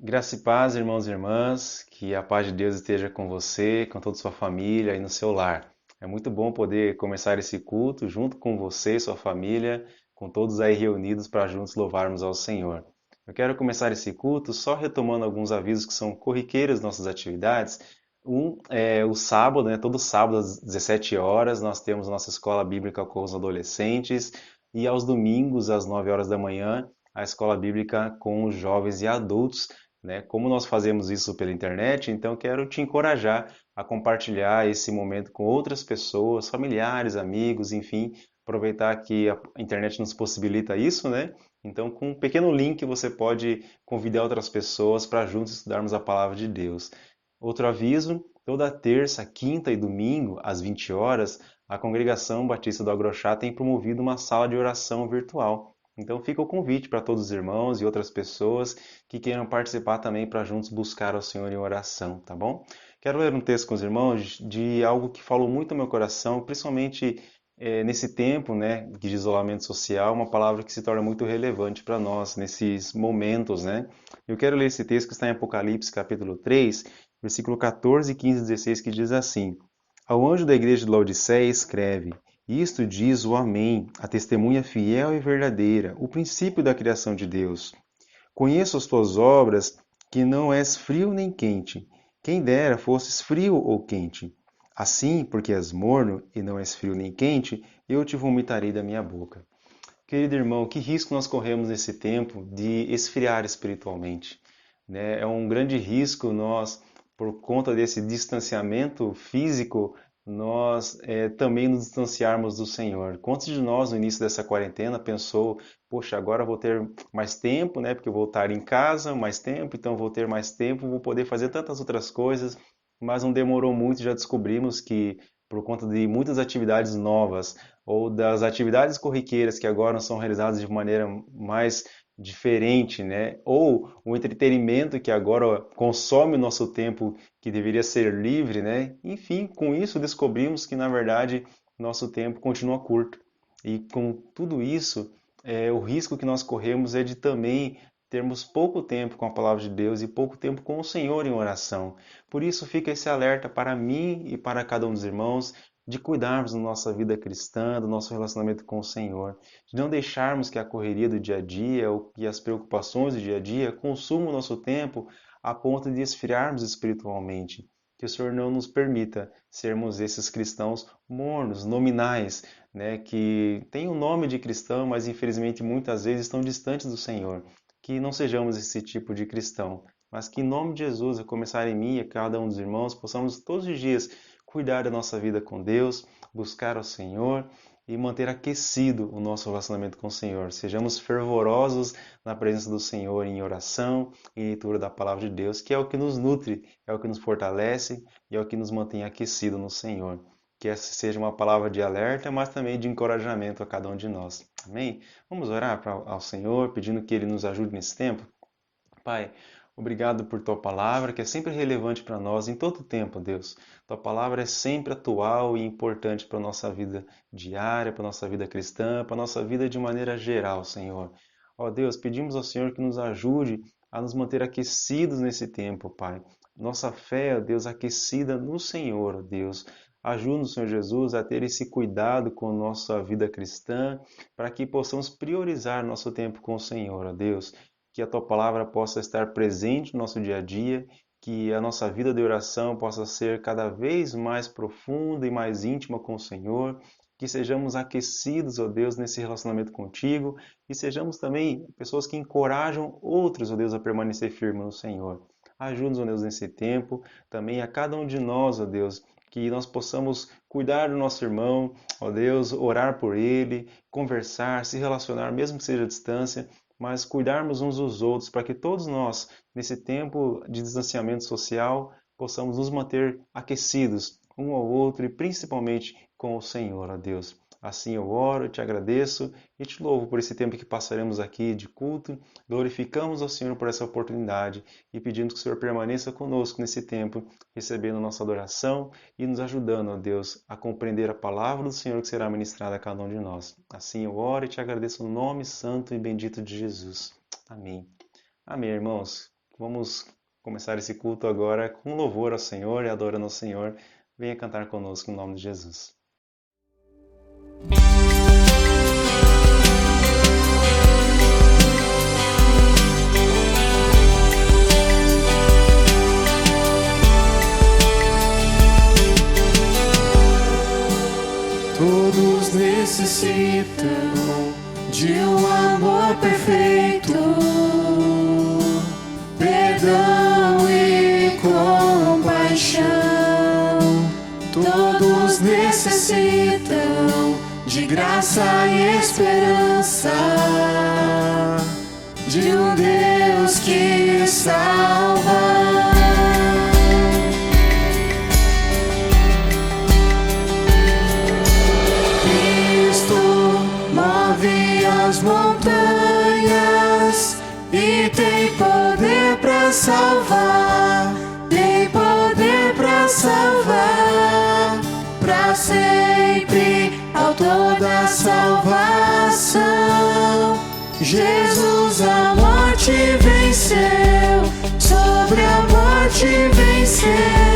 Graça e paz, irmãos e irmãs, que a paz de Deus esteja com você, com toda a sua família e no seu lar. É muito bom poder começar esse culto junto com você e sua família, com todos aí reunidos para juntos louvarmos ao Senhor. Eu quero começar esse culto só retomando alguns avisos que são corriqueiros das nossas atividades. Um é o sábado, né? Todo sábado às 17 horas nós temos nossa escola bíblica com os adolescentes e aos domingos às 9 horas da manhã a escola bíblica com os jovens e adultos, né? Como nós fazemos isso pela internet, então quero te encorajar a compartilhar esse momento com outras pessoas, familiares, amigos, enfim, aproveitar que a internet nos possibilita isso, né? Então, com um pequeno link você pode convidar outras pessoas para juntos estudarmos a palavra de Deus. Outro aviso, toda terça, quinta e domingo, às 20 horas, a Congregação Batista do Agrochá tem promovido uma sala de oração virtual. Então fica o convite para todos os irmãos e outras pessoas que queiram participar também para juntos buscar ao Senhor em oração, tá bom? Quero ler um texto com os irmãos de algo que falou muito ao meu coração, principalmente nesse tempo, né, de isolamento social, uma palavra que se torna muito relevante para nós nesses momentos, né? Eu quero ler esse texto que está em Apocalipse, capítulo 3, versículo 14, 15 e 16, que diz assim: Ao anjo da igreja de Laodiceia escreve: Isto diz o Amém, a testemunha fiel e verdadeira, o princípio da criação de Deus. Conheço as tuas obras, que não és frio nem quente. Quem dera fosses frio ou quente. Assim, porque és morno e não és frio nem quente, eu te vomitarei da minha boca. Querido irmão, que risco nós corremos nesse tempo de esfriar espiritualmente, né? É um grande risco nós, por conta desse distanciamento físico, nós também nos distanciarmos do Senhor. Quantos de nós no início dessa quarentena pensou, poxa, agora eu vou ter mais tempo, né? Porque eu vou estar em casa mais tempo, então eu vou ter mais tempo, vou poder fazer tantas outras coisas, mas não demorou muito, já descobrimos que por conta de muitas atividades novas ou das atividades corriqueiras que agora são realizadas de maneira mais diferente, né? Ou o entretenimento que agora consome o nosso tempo que deveria ser livre, né? Enfim, com isso descobrimos que na verdade nosso tempo continua curto. E com tudo isso, o risco que nós corremos é de também termos pouco tempo com a palavra de Deus e pouco tempo com o Senhor em oração. Por isso fica esse alerta para mim e para cada um dos irmãos de cuidarmos da nossa vida cristã, do nosso relacionamento com o Senhor, de não deixarmos que a correria do dia a dia ou que as preocupações do dia a dia consumam o nosso tempo a ponto de esfriarmos espiritualmente. Que o Senhor não nos permita sermos esses cristãos mornos, nominais, né, que têm o nome de cristão, mas infelizmente muitas vezes estão distantes do Senhor. Que não sejamos esse tipo de cristão, mas que em nome de Jesus, a começar em mim e a cada um dos irmãos, possamos todos os dias cuidar da nossa vida com Deus, buscar ao Senhor e manter aquecido o nosso relacionamento com o Senhor. Sejamos fervorosos na presença do Senhor em oração e leitura da palavra de Deus, que é o que nos nutre, é o que nos fortalece e é o que nos mantém aquecido no Senhor. Que essa seja uma palavra de alerta, mas também de encorajamento a cada um de nós. Amém? Vamos orar ao Senhor, pedindo que Ele nos ajude nesse tempo? Pai, obrigado por tua palavra, que é sempre relevante para nós em todo tempo, Deus. Tua palavra é sempre atual e importante para a nossa vida diária, para a nossa vida cristã, para a nossa vida de maneira geral, Senhor. Ó Deus, pedimos ao Senhor que nos ajude a nos manter aquecidos nesse tempo, Pai. Nossa fé, ó Deus, aquecida no Senhor, ó Deus. Ajuda-nos, Senhor Jesus, a ter esse cuidado com a nossa vida cristã, para que possamos priorizar nosso tempo com o Senhor, ó Deus, que a tua palavra possa estar presente no nosso dia a dia, que a nossa vida de oração possa ser cada vez mais profunda e mais íntima com o Senhor, que sejamos aquecidos, ó Deus, nesse relacionamento contigo e sejamos também pessoas que encorajam outros, ó Deus, a permanecer firmes no Senhor. Ajuda-nos, ó Deus, nesse tempo, também a cada um de nós, ó Deus, que nós possamos cuidar do nosso irmão, ó Deus, orar por ele, conversar, se relacionar, mesmo que seja à distância, mas cuidarmos uns dos outros, para que todos nós, nesse tempo de distanciamento social, possamos nos manter aquecidos um ao outro e principalmente com o Senhor, ó Deus. Assim eu oro, te agradeço e te louvo por esse tempo que passaremos aqui de culto. Glorificamos ao Senhor por essa oportunidade e pedimos que o Senhor permaneça conosco nesse tempo, recebendo nossa adoração e nos ajudando, ó Deus, a compreender a palavra do Senhor que será ministrada a cada um de nós. Assim eu oro e te agradeço no nome santo e bendito de Jesus. Amém. Amém, irmãos. Vamos começar esse culto agora com louvor ao Senhor e adorando ao Senhor. Venha cantar conosco em nome de Jesus. Todos necessitam de um amor perfeito, perdão e compaixão. Todos necessitam de graça e esperança, de um Deus que salva. As montanhas e tem poder para salvar, tem poder para salvar, para sempre, autor da salvação. Jesus a morte venceu, sobre a morte venceu.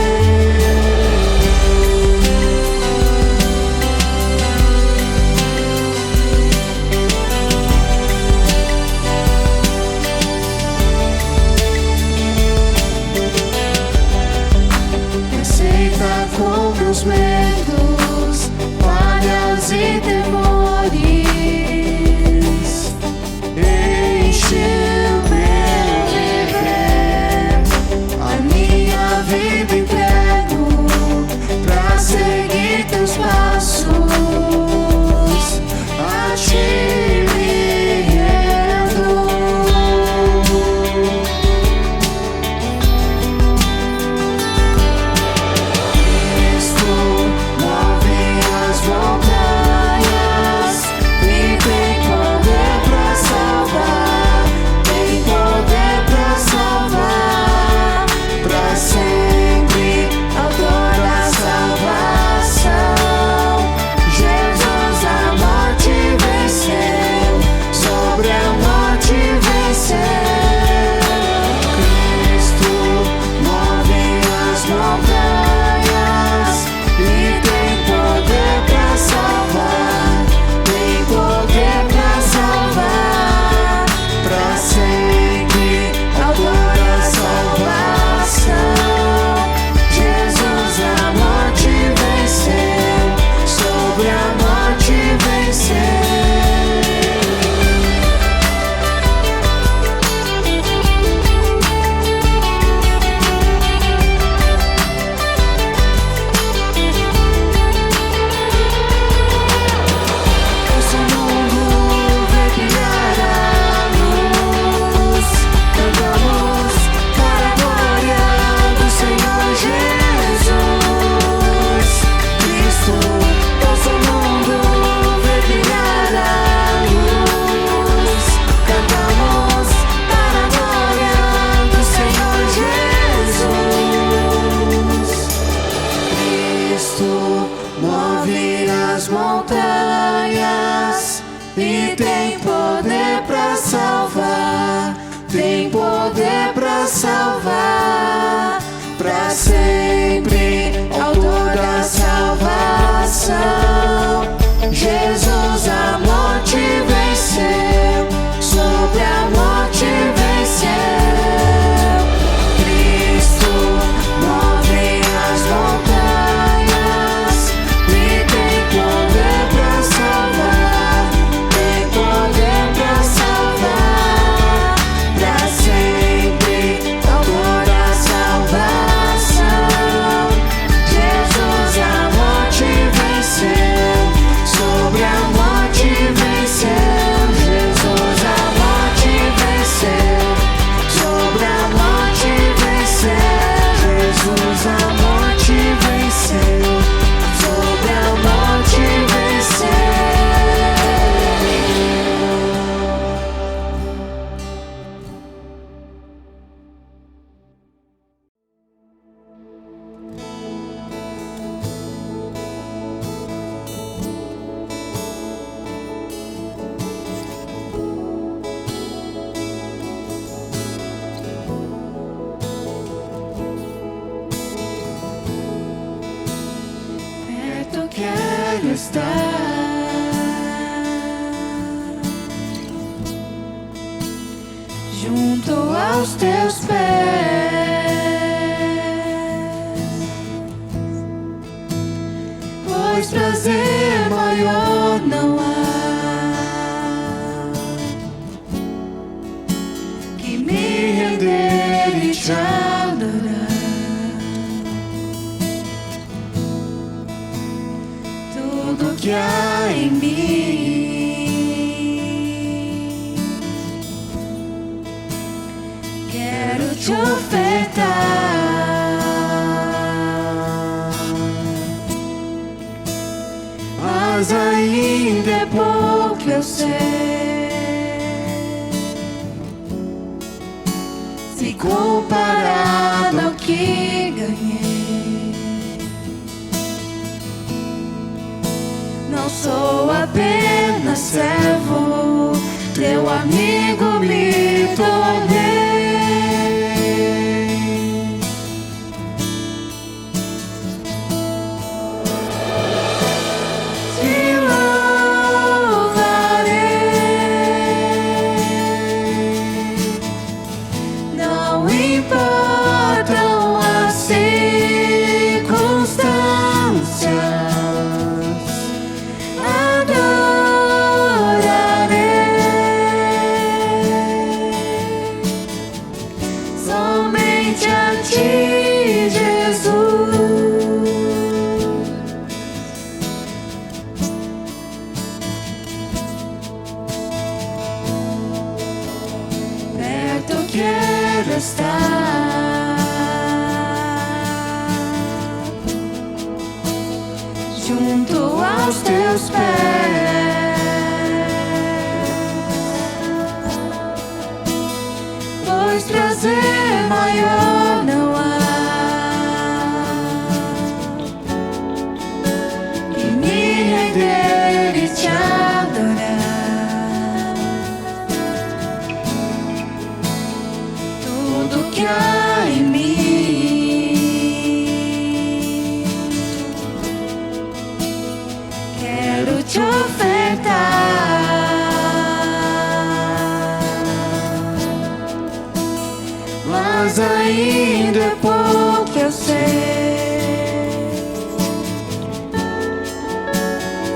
Com meus medos, falhas e temores, enche o meu viver, a minha vida entrego pra seguir teus passos, a ti me rendo. Salvar para sempre, autor da salvação. Jesus a morte venceu, sobre a morte venceu. Cristo move as montanhas e tem poder para salvar, tem poder para salvar para sempre. Jesus a morte venceu. quero estar junto aos teus pés, pois prazer maior não há que me render e te adorar. Tudo que há em mim quero te ofertar, mas ainda é pouco, eu sei, se comparado ao que ganhei. Não sou apenas servo, teu amigo me tornei. Te louvarei, não importam as circunstâncias. Somente a ti, Jesus, perto quero estar, junto aos teus pés, pois prazer maior não há que me render e te adorar. Tudo que há em mim quero te ofertar, mas ainda é pouco, eu sei,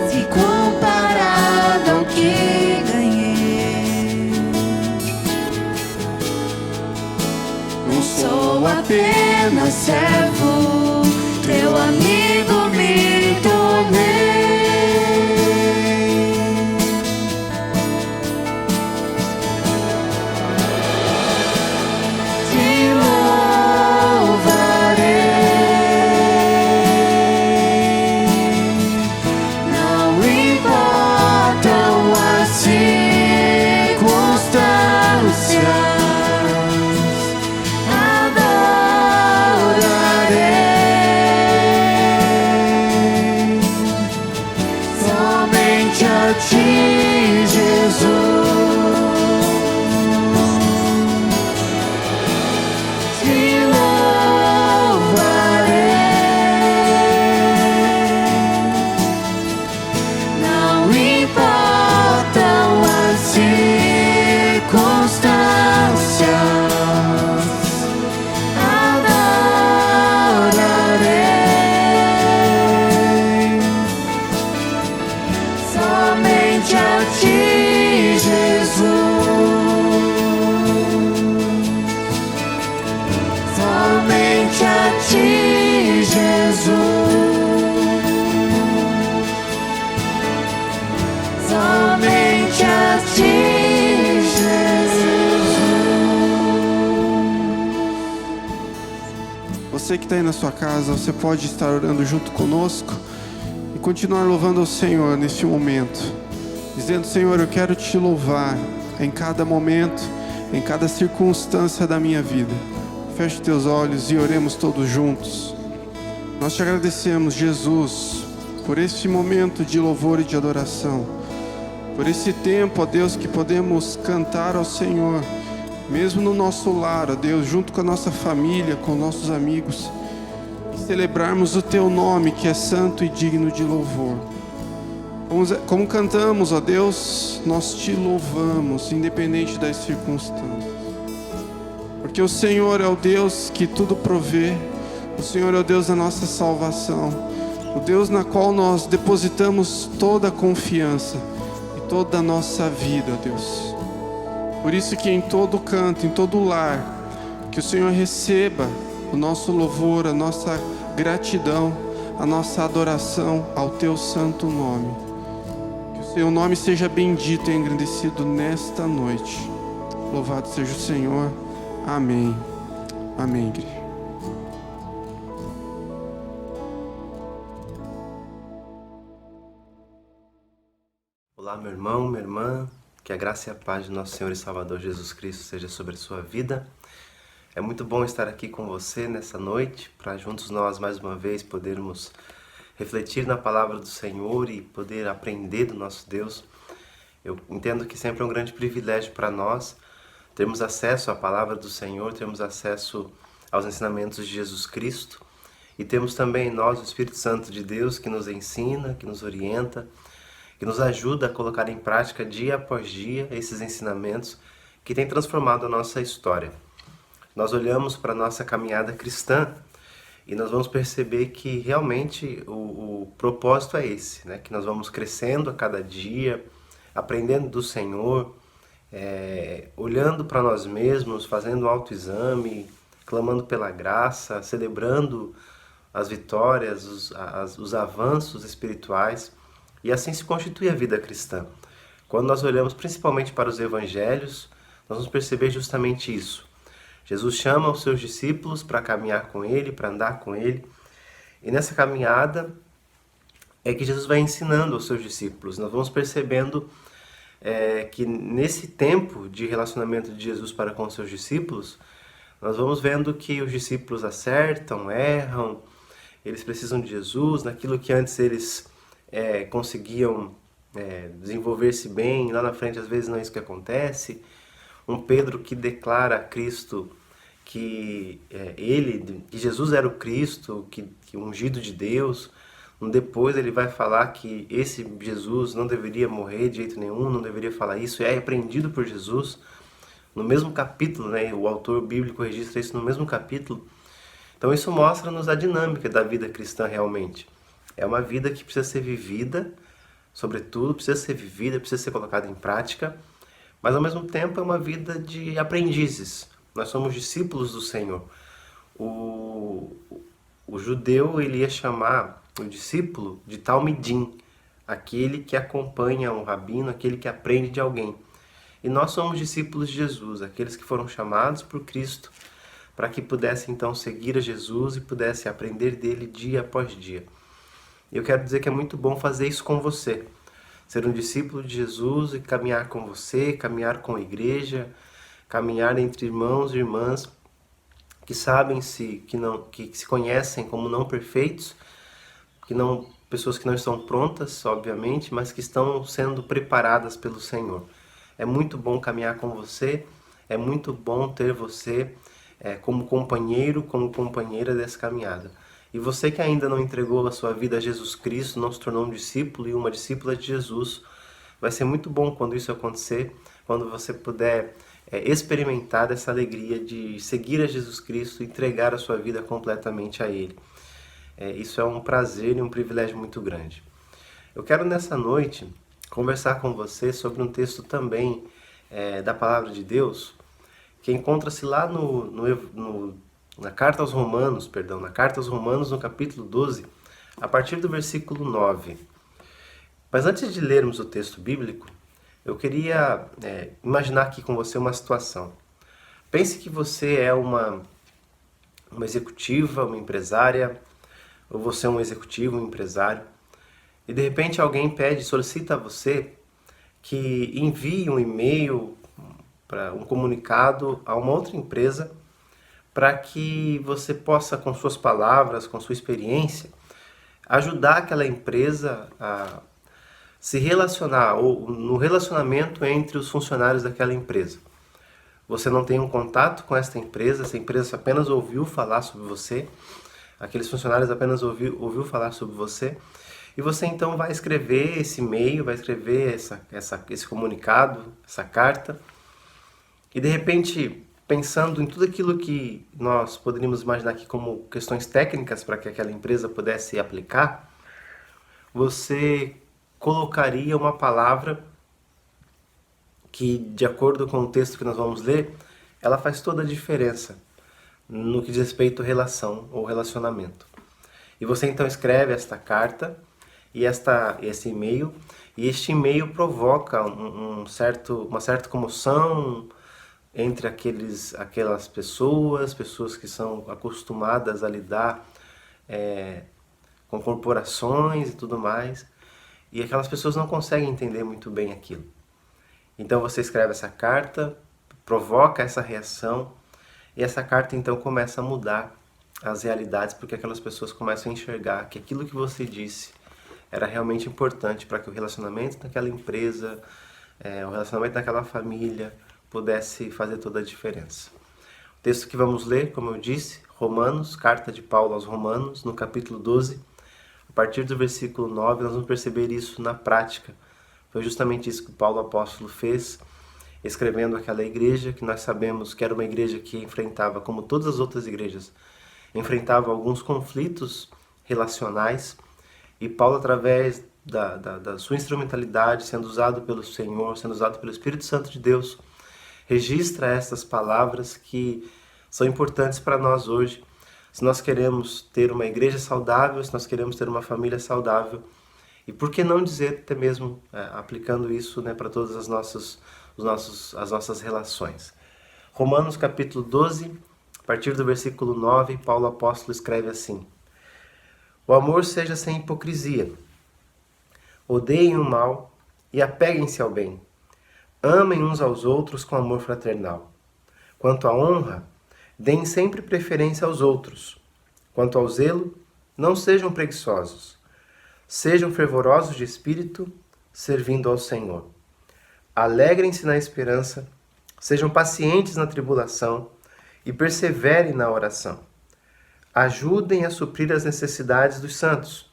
se comparado ao que ganhei. Não sou apenas servo, teu amigo me tornei. Ti, Jesus, te louvarei, não importam as circunstâncias, adorarei. Somente a ti, Jesus, somente a ti, Jesus, somente a ti, Jesus. Você que está aí na sua casa, você pode estar orando junto conosco e continuar louvando ao Senhor neste momento, dizendo: Senhor, eu quero te louvar em cada momento, em cada circunstância da minha vida. Feche teus olhos e oremos todos juntos. Nós te agradecemos, Jesus, por este momento de louvor e de adoração, por esse tempo, ó Deus, que podemos cantar ao Senhor, mesmo no nosso lar, ó Deus, junto com a nossa família, com nossos amigos, e celebrarmos o teu nome, que é santo e digno de louvor. Como cantamos, ó Deus, nós te louvamos, independente das circunstâncias. Porque o Senhor é o Deus que tudo provê, o Senhor é o Deus da nossa salvação, o Deus na qual nós depositamos toda a confiança e toda a nossa vida, ó Deus. Por isso que em todo canto, em todo lar, que o Senhor receba o nosso louvor, a nossa gratidão, a nossa adoração ao teu santo nome. Que o seu nome seja bendito e engrandecido nesta noite. Louvado seja o Senhor. Amém. Amém, igreja. Olá, meu irmão, minha irmã. Que a graça e a paz de nosso Senhor e Salvador Jesus Cristo seja sobre a sua vida. É muito bom estar aqui com você nessa noite, para juntos nós mais uma vez podermos refletir na palavra do Senhor e poder aprender do nosso Deus. Eu entendo que sempre é um grande privilégio para nós termos acesso à palavra do Senhor, termos acesso aos ensinamentos de Jesus Cristo e temos também em nós o Espírito Santo de Deus que nos ensina, que nos orienta, que nos ajuda a colocar em prática dia após dia esses ensinamentos que têm transformado a nossa história. Nós olhamos para a nossa caminhada cristã e nós vamos perceber que realmente o propósito é esse, né? Que nós vamos crescendo a cada dia, aprendendo do Senhor, olhando para nós mesmos, fazendo autoexame, clamando pela graça, celebrando as vitórias, os avanços espirituais, e assim se constitui a vida cristã. Quando nós olhamos principalmente para os evangelhos, nós vamos perceber justamente isso. Jesus chama os seus discípulos para caminhar com ele, para andar com ele. E nessa caminhada é que Jesus vai ensinando aos seus discípulos. Nós vamos percebendo que nesse tempo de relacionamento de Jesus para com os seus discípulos, nós vamos vendo que os discípulos acertam, erram, eles precisam de Jesus, naquilo que antes eles conseguiam desenvolver-se bem, lá na frente às vezes não é isso que acontece. Um Pedro que declara a Cristo que Jesus era o Cristo, que ungido de Deus. Depois ele vai falar que esse Jesus não deveria morrer de jeito nenhum, não deveria falar isso, é repreendido por Jesus. No mesmo capítulo, né, o autor bíblico registra isso no mesmo capítulo. Então isso mostra-nos a dinâmica da vida cristã realmente. É uma vida que precisa ser vivida, sobretudo, precisa ser vivida, precisa ser colocada em prática, mas ao mesmo tempo é uma vida de aprendizes. Nós somos discípulos do Senhor. O judeu ele ia chamar o discípulo de talmidim, aquele que acompanha um rabino, aquele que aprende de alguém. E nós somos discípulos de Jesus, aqueles que foram chamados por Cristo para que pudessem então seguir a Jesus e pudessem aprender dele dia após dia. Eu quero dizer que é muito bom fazer isso com você. Ser um discípulo de Jesus e caminhar com você, caminhar com a igreja, caminhar entre irmãos e irmãs que sabem que se conhecem como não perfeitos, pessoas que não estão prontas, obviamente, mas que estão sendo preparadas pelo Senhor. É muito bom caminhar com você, é muito bom ter você como companheiro, como companheira dessa caminhada. E você que ainda não entregou a sua vida a Jesus Cristo, não se tornou um discípulo e uma discípula de Jesus, vai ser muito bom quando isso acontecer, quando você puder experimentar essa alegria de seguir a Jesus Cristo e entregar a sua vida completamente a Ele. Isso é um prazer e um privilégio muito grande. Eu quero nessa noite conversar com você sobre um texto também da Palavra de Deus, que encontra-se lá na Carta aos Romanos, no capítulo 12, a partir do versículo 9. Mas antes de lermos o texto bíblico, eu queria imaginar aqui com você uma situação. Pense que você é uma executiva, uma empresária, ou você é um executivo, um empresário, e de repente alguém solicita a você que envie um e-mail, um comunicado a uma outra empresa, para que você possa, com suas palavras, com sua experiência, ajudar aquela empresa a se relacionar, ou no relacionamento entre os funcionários daquela empresa. Você não tem um contato com essa empresa apenas ouviu falar sobre você, aqueles funcionários apenas ouviu falar sobre você, E você então vai escrever esse e-mail, vai escrever esse comunicado, essa carta, e de repente, pensando em tudo aquilo que nós poderíamos imaginar aqui como questões técnicas para que aquela empresa pudesse aplicar, você colocaria uma palavra que, de acordo com o texto que nós vamos ler, ela faz toda a diferença no que diz respeito à relação ou relacionamento. E você então escreve esta carta e esse e-mail, e este e-mail provoca uma certa comoção entre aquelas pessoas que são acostumadas a lidar com corporações e tudo mais, e aquelas pessoas não conseguem entender muito bem aquilo. Então você escreve essa carta, provoca essa reação, e essa carta então começa a mudar as realidades, porque aquelas pessoas começam a enxergar que aquilo que você disse era realmente importante para que o relacionamento daquela empresa, o relacionamento daquela família pudesse fazer toda a diferença. O texto que vamos ler, como eu disse, Romanos, carta de Paulo aos Romanos, no capítulo 12, a partir do versículo 9, nós vamos perceber isso na prática. Foi justamente isso que Paulo apóstolo fez, escrevendo aquela igreja que nós sabemos que era uma igreja que enfrentava, como todas as outras igrejas, enfrentava alguns conflitos relacionais, e Paulo, através da sua instrumentalidade, sendo usado pelo Senhor, sendo usado pelo Espírito Santo de Deus, registra estas palavras que são importantes para nós hoje. Se nós queremos ter uma igreja saudável, se nós queremos ter uma família saudável, e por que não dizer até mesmo aplicando isso, para todas as nossas relações. Romanos capítulo 12, a partir do versículo 9, Paulo apóstolo escreve assim: O amor seja sem hipocrisia. Odeiem o mal e apeguem-se ao bem. Amem uns aos outros com amor fraternal. Quanto à honra, deem sempre preferência aos outros. Quanto ao zelo, não sejam preguiçosos. Sejam fervorosos de espírito, servindo ao Senhor. Alegrem-se na esperança, sejam pacientes na tribulação e perseverem na oração. Ajudem a suprir as necessidades dos santos.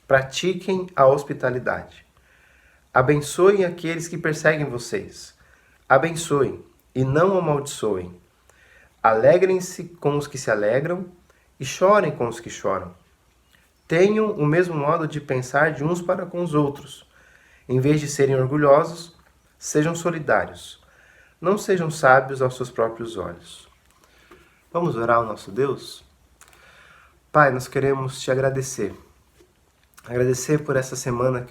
Pratiquem a hospitalidade. Abençoem aqueles que perseguem vocês. Abençoem e não amaldiçoem. Alegrem-se com os que se alegram e chorem com os que choram. Tenham o mesmo modo de pensar de uns para com os outros. Em vez de serem orgulhosos, sejam solidários. Não sejam sábios aos seus próprios olhos. Vamos orar ao nosso Deus? Pai, nós queremos te agradecer. Agradecer por essa semana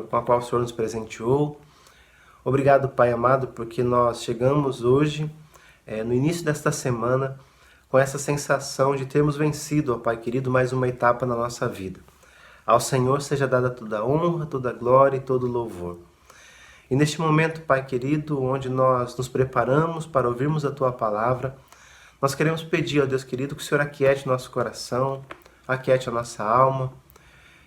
com a qual o Senhor nos presenteou. Obrigado, Pai amado, porque nós chegamos hoje, no início desta semana, com essa sensação de termos vencido, ó Pai querido, mais uma etapa na nossa vida. Ao Senhor seja dada toda a honra, toda a glória e todo o louvor. E neste momento, Pai querido, onde nós nos preparamos para ouvirmos a Tua palavra, nós queremos pedir, ó Deus querido, que o Senhor aquiete nosso coração, aquiete a nossa alma,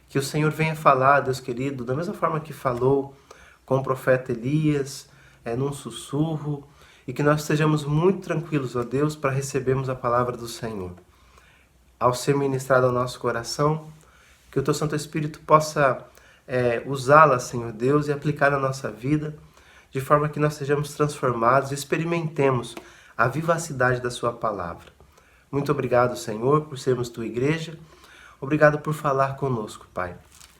que o Senhor venha falar, Deus querido, da mesma forma que falou com o profeta Elias, num sussurro, e que nós estejamos muito tranquilos, ó Deus, para recebermos a palavra do Senhor. Ao ser ministrado ao nosso coração, que o Teu Santo Espírito possa usá-la, Senhor Deus, e aplicar na nossa vida, de forma que nós sejamos transformados e experimentemos a vivacidade da Sua palavra. Muito obrigado, Senhor, por sermos Tua igreja. Obrigado por falar conosco, Pai.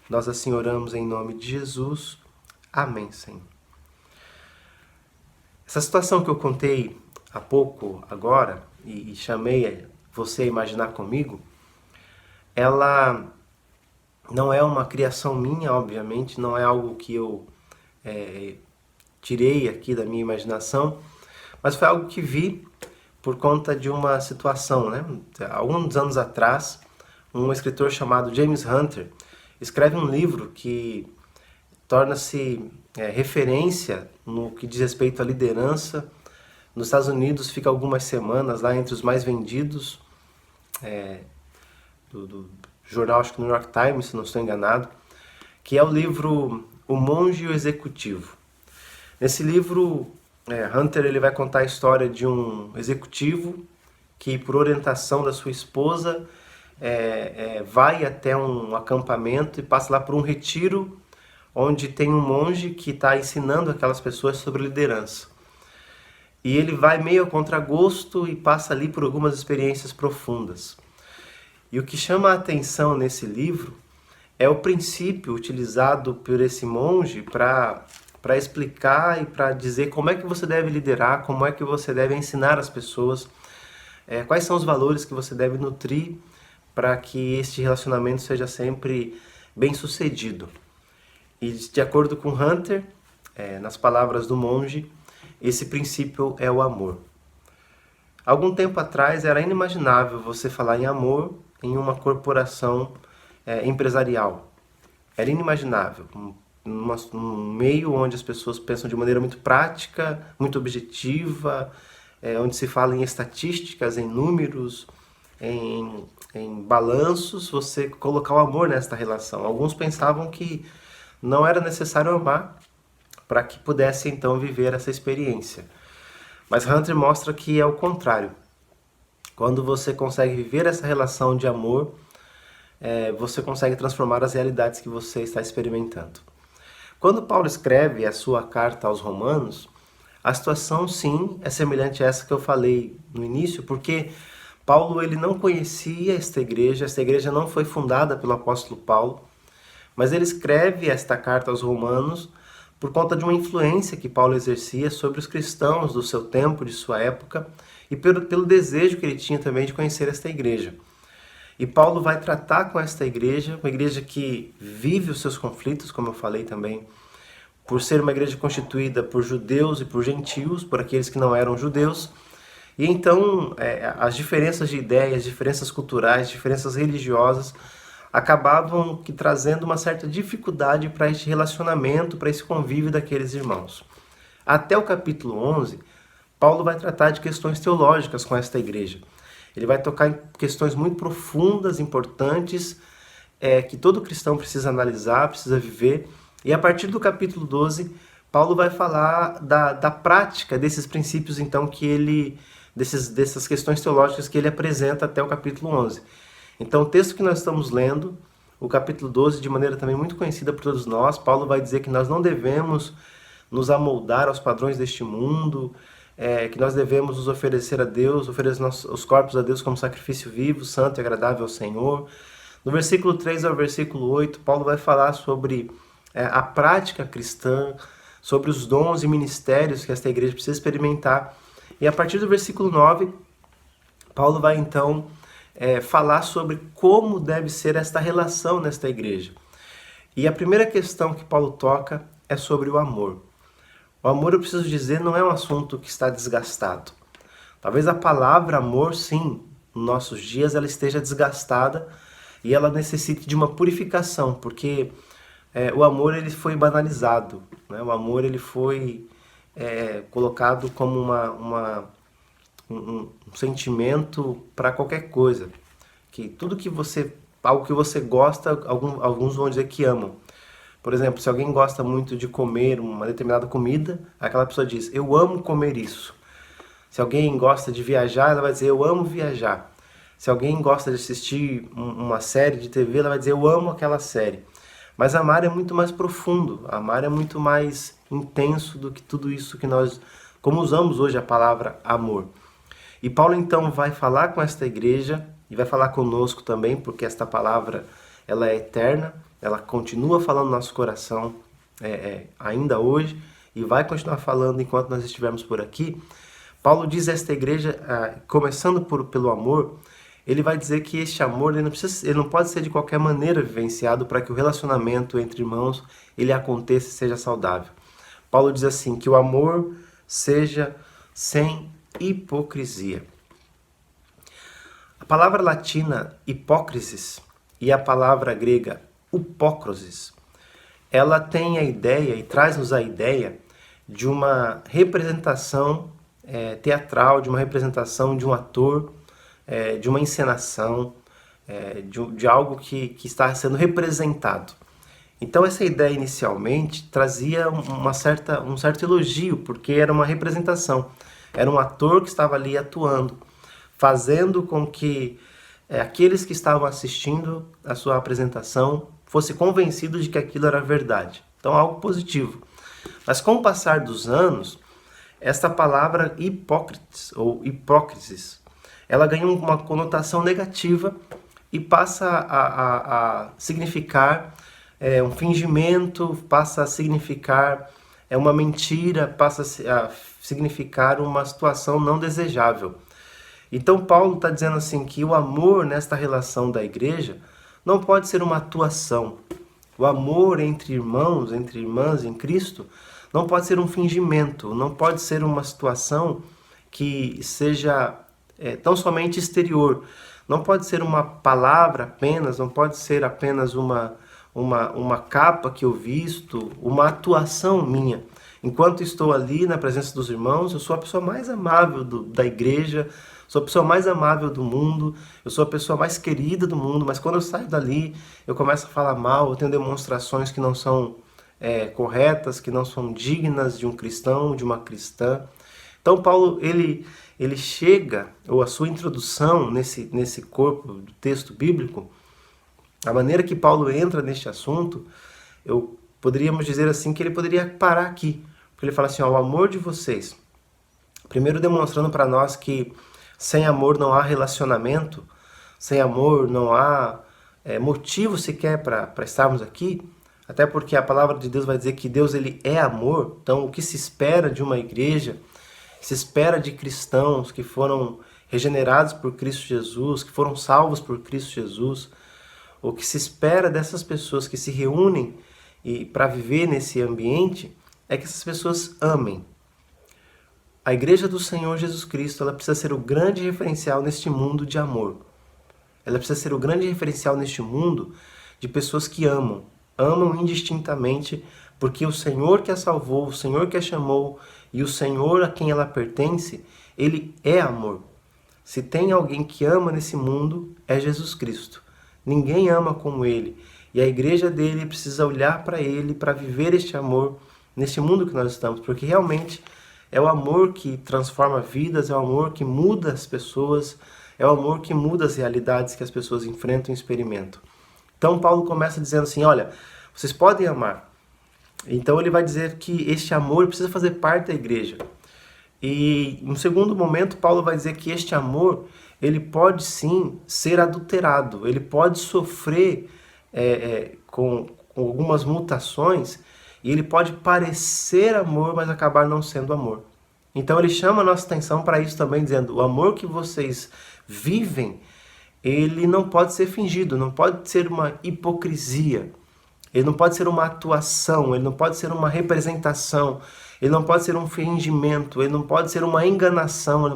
Nós assim oramos em nome de Jesus. Amém, Senhor. Essa situação que eu contei há pouco agora, e chamei você a imaginar comigo, ela não é uma criação minha, obviamente, não é algo que eu tirei aqui da minha imaginação, mas foi algo que vi por conta de uma situação, Alguns anos atrás, um escritor chamado James Hunter escreve um livro que torna-se referência no que diz respeito à liderança. Nos Estados Unidos fica algumas semanas lá entre os mais vendidos do jornal, acho que New York Times, se não estou enganado, que é o livro O Monge e o Executivo. Nesse livro, Hunter ele vai contar a história de um executivo que, por orientação da sua esposa, vai até um acampamento e passa lá por um retiro onde tem um monge que está ensinando aquelas pessoas sobre liderança. E ele vai meio a contragosto e passa ali por algumas experiências profundas. E o que chama a atenção nesse livro é o princípio utilizado por esse monge para explicar e para dizer como é que você deve liderar, como é que você deve ensinar as pessoas, quais são os valores que você deve nutrir para que este relacionamento seja sempre bem sucedido. E de acordo com Hunter, nas palavras do monge, esse princípio é o amor. Algum tempo atrás era inimaginável você falar em amor em uma corporação empresarial. Era inimaginável. Um meio onde as pessoas pensam de maneira muito prática, muito objetiva, onde se fala em estatísticas, em números, em balanços, você colocar o amor nesta relação. Alguns pensavam que não era necessário amar para que pudesse então viver essa experiência. Mas Hunter mostra que é o contrário. Quando você consegue viver essa relação de amor, você consegue transformar as realidades que você está experimentando. Quando Paulo escreve a sua carta aos Romanos, a situação sim é semelhante a essa que eu falei no início, porque Paulo ele não conhecia esta igreja não foi fundada pelo apóstolo Paulo, mas ele escreve esta carta aos Romanos por conta de uma influência que Paulo exercia sobre os cristãos do seu tempo, de sua época, e pelo desejo que ele tinha também de conhecer esta igreja. E Paulo vai tratar com esta igreja, uma igreja que vive os seus conflitos, como eu falei também, por ser uma igreja constituída por judeus e por gentios, por aqueles que não eram judeus. E então as diferenças de ideias, diferenças culturais, diferenças religiosas, acabavam trazendo uma certa dificuldade para este relacionamento, para esse convívio daqueles irmãos. Até o capítulo 11, Paulo vai tratar de questões teológicas com esta igreja. Ele vai tocar em questões muito profundas, importantes, que todo cristão precisa analisar, precisa viver. E a partir do capítulo 12, Paulo vai falar da prática desses princípios, então, dessas questões teológicas que ele apresenta até o capítulo 11. Então, o texto que nós estamos lendo, o capítulo 12, de maneira também muito conhecida por todos nós, Paulo vai dizer que nós não devemos nos amoldar aos padrões deste mundo, que nós devemos nos oferecer a Deus, oferecer os corpos a Deus como sacrifício vivo, santo e agradável ao Senhor. No versículo 3 ao versículo 8, Paulo vai falar sobre a prática cristã, sobre os dons e ministérios que esta igreja precisa experimentar. E a partir do versículo 9, Paulo vai então falar sobre como deve ser esta relação nesta igreja. E a primeira questão que Paulo toca é sobre o amor. O amor, eu preciso dizer, não é um assunto que está desgastado. Talvez a palavra amor, sim, nos nossos dias ela esteja desgastada e ela necessite de uma purificação, porque o amor ele foi banalizado, né? O amor ele foi colocado como um sentimento para qualquer coisa, que algo que você gosta, alguns vão dizer que amam. Por exemplo, se alguém gosta muito de comer uma determinada comida, aquela pessoa diz, eu amo comer isso. Se alguém gosta de viajar, ela vai dizer, eu amo viajar. Se alguém gosta de assistir uma série de TV, ela vai dizer, eu amo aquela série. Mas amar é muito mais profundo, amar é muito mais intenso do que tudo isso que nós, como usamos hoje a palavra amor. E Paulo então vai falar com esta igreja e vai falar conosco também, porque esta palavra ela é eterna, ela continua falando no nosso coração ainda hoje e vai continuar falando enquanto nós estivermos por aqui. Paulo diz a esta igreja, começando pelo amor, ele vai dizer que este amor ele não pode ser de qualquer maneira vivenciado para que o relacionamento entre irmãos ele aconteça e seja saudável. Paulo diz assim, que o amor seja sem hipocrisia. A palavra latina hipócrisis e a palavra grega upócrosis, ela tem a ideia e traz-nos a ideia de uma representação teatral, de uma representação de um ator, de uma encenação, de algo que está sendo representado. Então essa ideia inicialmente trazia um certo elogio, porque era uma representação. Era um ator que estava ali atuando, fazendo com que aqueles que estavam assistindo a sua apresentação fossem convencidos de que aquilo era verdade. Então, algo positivo. Mas com o passar dos anos, esta palavra hipócrites ou hipócrises, ela ganha uma conotação negativa e passa a significar um fingimento, passa a significar uma mentira, passa a significar uma situação não desejável. Então Paulo está dizendo assim que o amor nesta relação da igreja não pode ser uma atuação. O amor entre irmãos, entre irmãs em Cristo, não pode ser um fingimento, não pode ser uma situação que seja tão somente exterior. Não pode ser uma palavra apenas, não pode ser apenas uma capa que eu visto, uma atuação minha. Enquanto estou ali na presença dos irmãos, eu sou a pessoa mais amável da igreja, sou a pessoa mais amável do mundo, eu sou a pessoa mais querida do mundo, mas quando eu saio dali, eu começo a falar mal, eu tenho demonstrações que não são corretas, que não são dignas de um cristão, de uma cristã. Então Paulo, ele chega, ou a sua introdução nesse corpo do texto bíblico, a maneira que Paulo entra neste assunto, poderíamos dizer assim que ele poderia parar aqui, porque ele fala assim, o amor de vocês, primeiro demonstrando para nós que sem amor não há relacionamento, sem amor não há motivo sequer para estarmos aqui, até porque a palavra de Deus vai dizer que Deus ele é amor, então o que se espera de uma igreja, se espera de cristãos que foram regenerados por Cristo Jesus, que foram salvos por Cristo Jesus, o que se espera dessas pessoas que se reúnem para viver nesse ambiente é que essas pessoas amem. A igreja do Senhor Jesus Cristo, ela precisa ser o grande referencial neste mundo de amor. Ela precisa ser o grande referencial neste mundo de pessoas que amam indistintamente, porque o Senhor que a salvou, o Senhor que a chamou e o Senhor a quem ela pertence, ele é amor. Se tem alguém que ama nesse mundo, é Jesus Cristo. Ninguém ama como ele. E a igreja dele precisa olhar para ele, para viver este amor neste mundo que nós estamos, porque realmente é o amor que transforma vidas, é o amor que muda as pessoas, é o amor que muda as realidades que as pessoas enfrentam e experimentam. Então Paulo começa dizendo assim, olha, vocês podem amar. Então ele vai dizer que este amor precisa fazer parte da igreja. E em um segundo momento, Paulo vai dizer que este amor, ele pode sim ser adulterado, ele pode sofrer com algumas mutações, e ele pode parecer amor, mas acabar não sendo amor. Então ele chama a nossa atenção para isso também, dizendo, o amor que vocês vivem, ele não pode ser fingido, não pode ser uma hipocrisia, ele não pode ser uma atuação, ele não pode ser uma representação, ele não pode ser um fingimento, ele não pode ser uma enganação, ele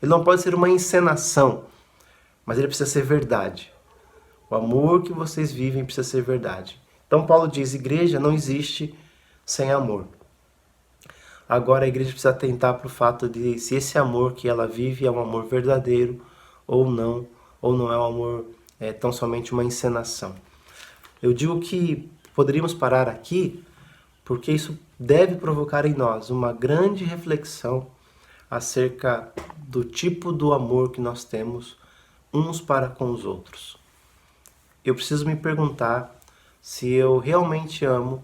não pode ser uma encenação, mas ele precisa ser verdade. O amor que vocês vivem precisa ser verdade. Então Paulo diz, igreja não existe sem amor. Agora a igreja precisa atentar para o fato de se esse amor que ela vive é um amor verdadeiro ou não é um amor tão somente uma encenação. Eu digo que poderíamos parar aqui porque isso deve provocar em nós uma grande reflexão acerca do tipo do amor que nós temos uns para com os outros. Eu preciso me perguntar se eu realmente amo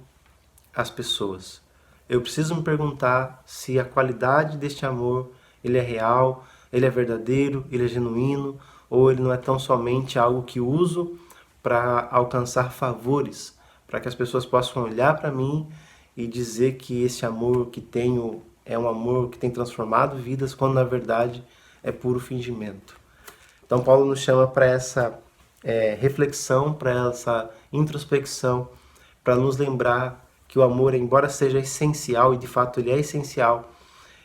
as pessoas. Eu preciso me perguntar se a qualidade deste amor ele é real, ele é verdadeiro, ele é genuíno, ou ele não é tão somente algo que uso para alcançar favores, para que as pessoas possam olhar para mim e dizer que esse amor que tenho é um amor que tem transformado vidas, quando na verdade é puro fingimento. Então Paulo nos chama para essa reflexão, para essa introspecção, para nos lembrar que o amor, embora seja essencial, e de fato ele é essencial,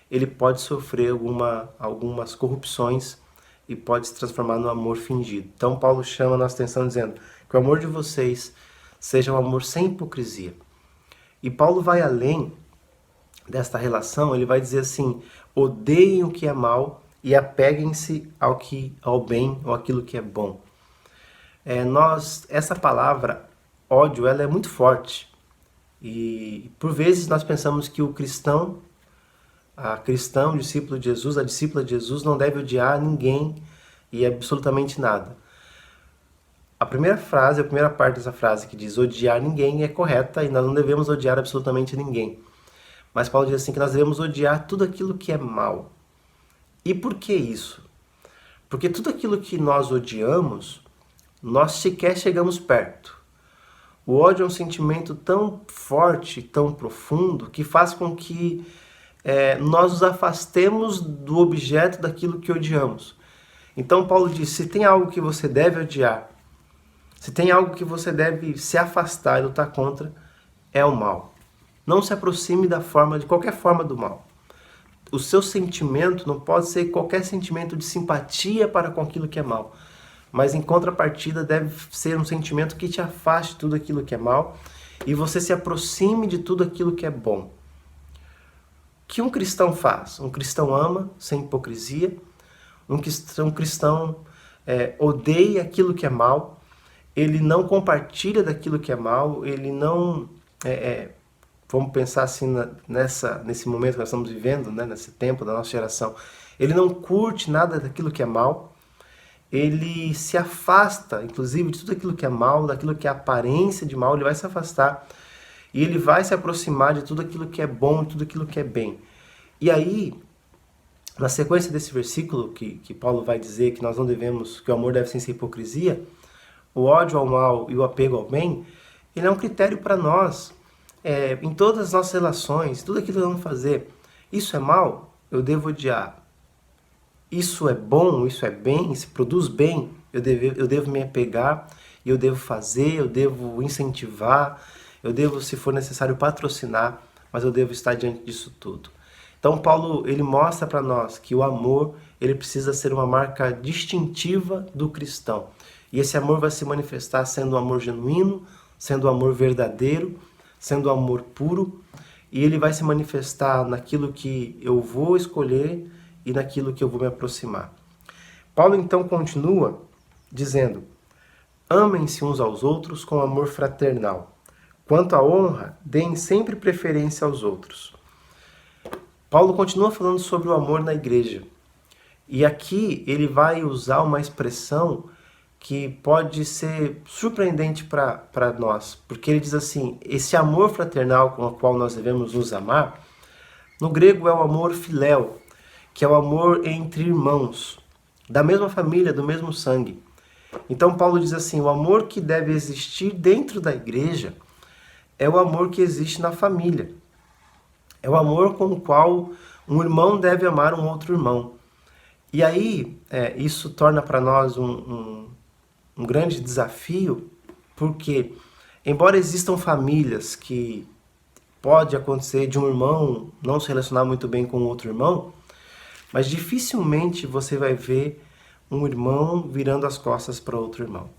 ele pode sofrer algumas corrupções e pode se transformar no amor fingido. Então Paulo chama a nossa atenção dizendo que o amor de vocês seja um amor sem hipocrisia. E Paulo vai além desta relação, ele vai dizer assim, odeiem o que é mal e apeguem-se ao bem ou aquilo que é bom. Essa palavra ódio, ela é muito forte. E por vezes nós pensamos que o cristão, o discípulo de Jesus, a discípula de Jesus não deve odiar ninguém, e absolutamente nada. A primeira parte dessa frase que diz odiar ninguém é correta e nós não devemos odiar absolutamente ninguém. Mas Paulo diz assim que nós devemos odiar tudo aquilo que é mal. E por que isso? Porque tudo aquilo que nós odiamos, nós sequer chegamos perto. O ódio é um sentimento tão forte, tão profundo, que faz com que nós nos afastemos do objeto daquilo que odiamos. Então Paulo diz, se tem algo que você deve odiar, se tem algo que você deve se afastar e lutar contra, é o mal. Não se aproxime de qualquer forma do mal. O seu sentimento não pode ser qualquer sentimento de simpatia para com aquilo que é mal, mas em contrapartida deve ser um sentimento que te afaste de tudo aquilo que é mal e você se aproxime de tudo aquilo que é bom. O que um cristão faz? Um cristão ama sem hipocrisia, um cristão odeia aquilo que é mal, ele não compartilha daquilo que é mal, ele não... vamos pensar assim nesse momento que nós estamos vivendo, né, nesse tempo da nossa geração, ele não curte nada daquilo que é mal, ele se afasta, inclusive, de tudo aquilo que é mal, daquilo que é aparência de mal, ele vai se afastar e ele vai se aproximar de tudo aquilo que é bom, de tudo aquilo que é bem. E aí, na sequência desse versículo que Paulo vai dizer que nós não devemos, que o amor deve ser hipocrisia, o ódio ao mal e o apego ao bem, ele é um critério para nós, em todas as nossas relações, tudo aquilo que vamos fazer. Isso é mal? Eu devo odiar. Isso é bom? Isso é bem? Se produz bem? Eu devo me apegar, eu devo fazer, eu devo incentivar, eu devo, se for necessário, patrocinar, mas eu devo estar diante disso tudo. Então Paulo, ele mostra para nós que o amor, ele precisa ser uma marca distintiva do cristão. E esse amor vai se manifestar sendo um amor genuíno, sendo um amor verdadeiro, sendo um amor puro, e ele vai se manifestar naquilo que eu vou escolher e naquilo que eu vou me aproximar. Paulo então continua dizendo, amem-se uns aos outros com amor fraternal. Quanto à honra, deem sempre preferência aos outros. Paulo continua falando sobre o amor na igreja. E aqui ele vai usar uma expressão que pode ser surpreendente para nós, porque ele diz assim, esse amor fraternal com o qual nós devemos nos amar, no grego é o amor filéu, que é o amor entre irmãos, da mesma família, do mesmo sangue. Então Paulo diz assim, o amor que deve existir dentro da igreja é o amor que existe na família. É o amor com o qual um irmão deve amar um outro irmão. E aí, isso torna para nós um grande desafio, porque, embora existam famílias que pode acontecer de um irmão não se relacionar muito bem com outro irmão, mas dificilmente você vai ver um irmão virando as costas para outro irmão.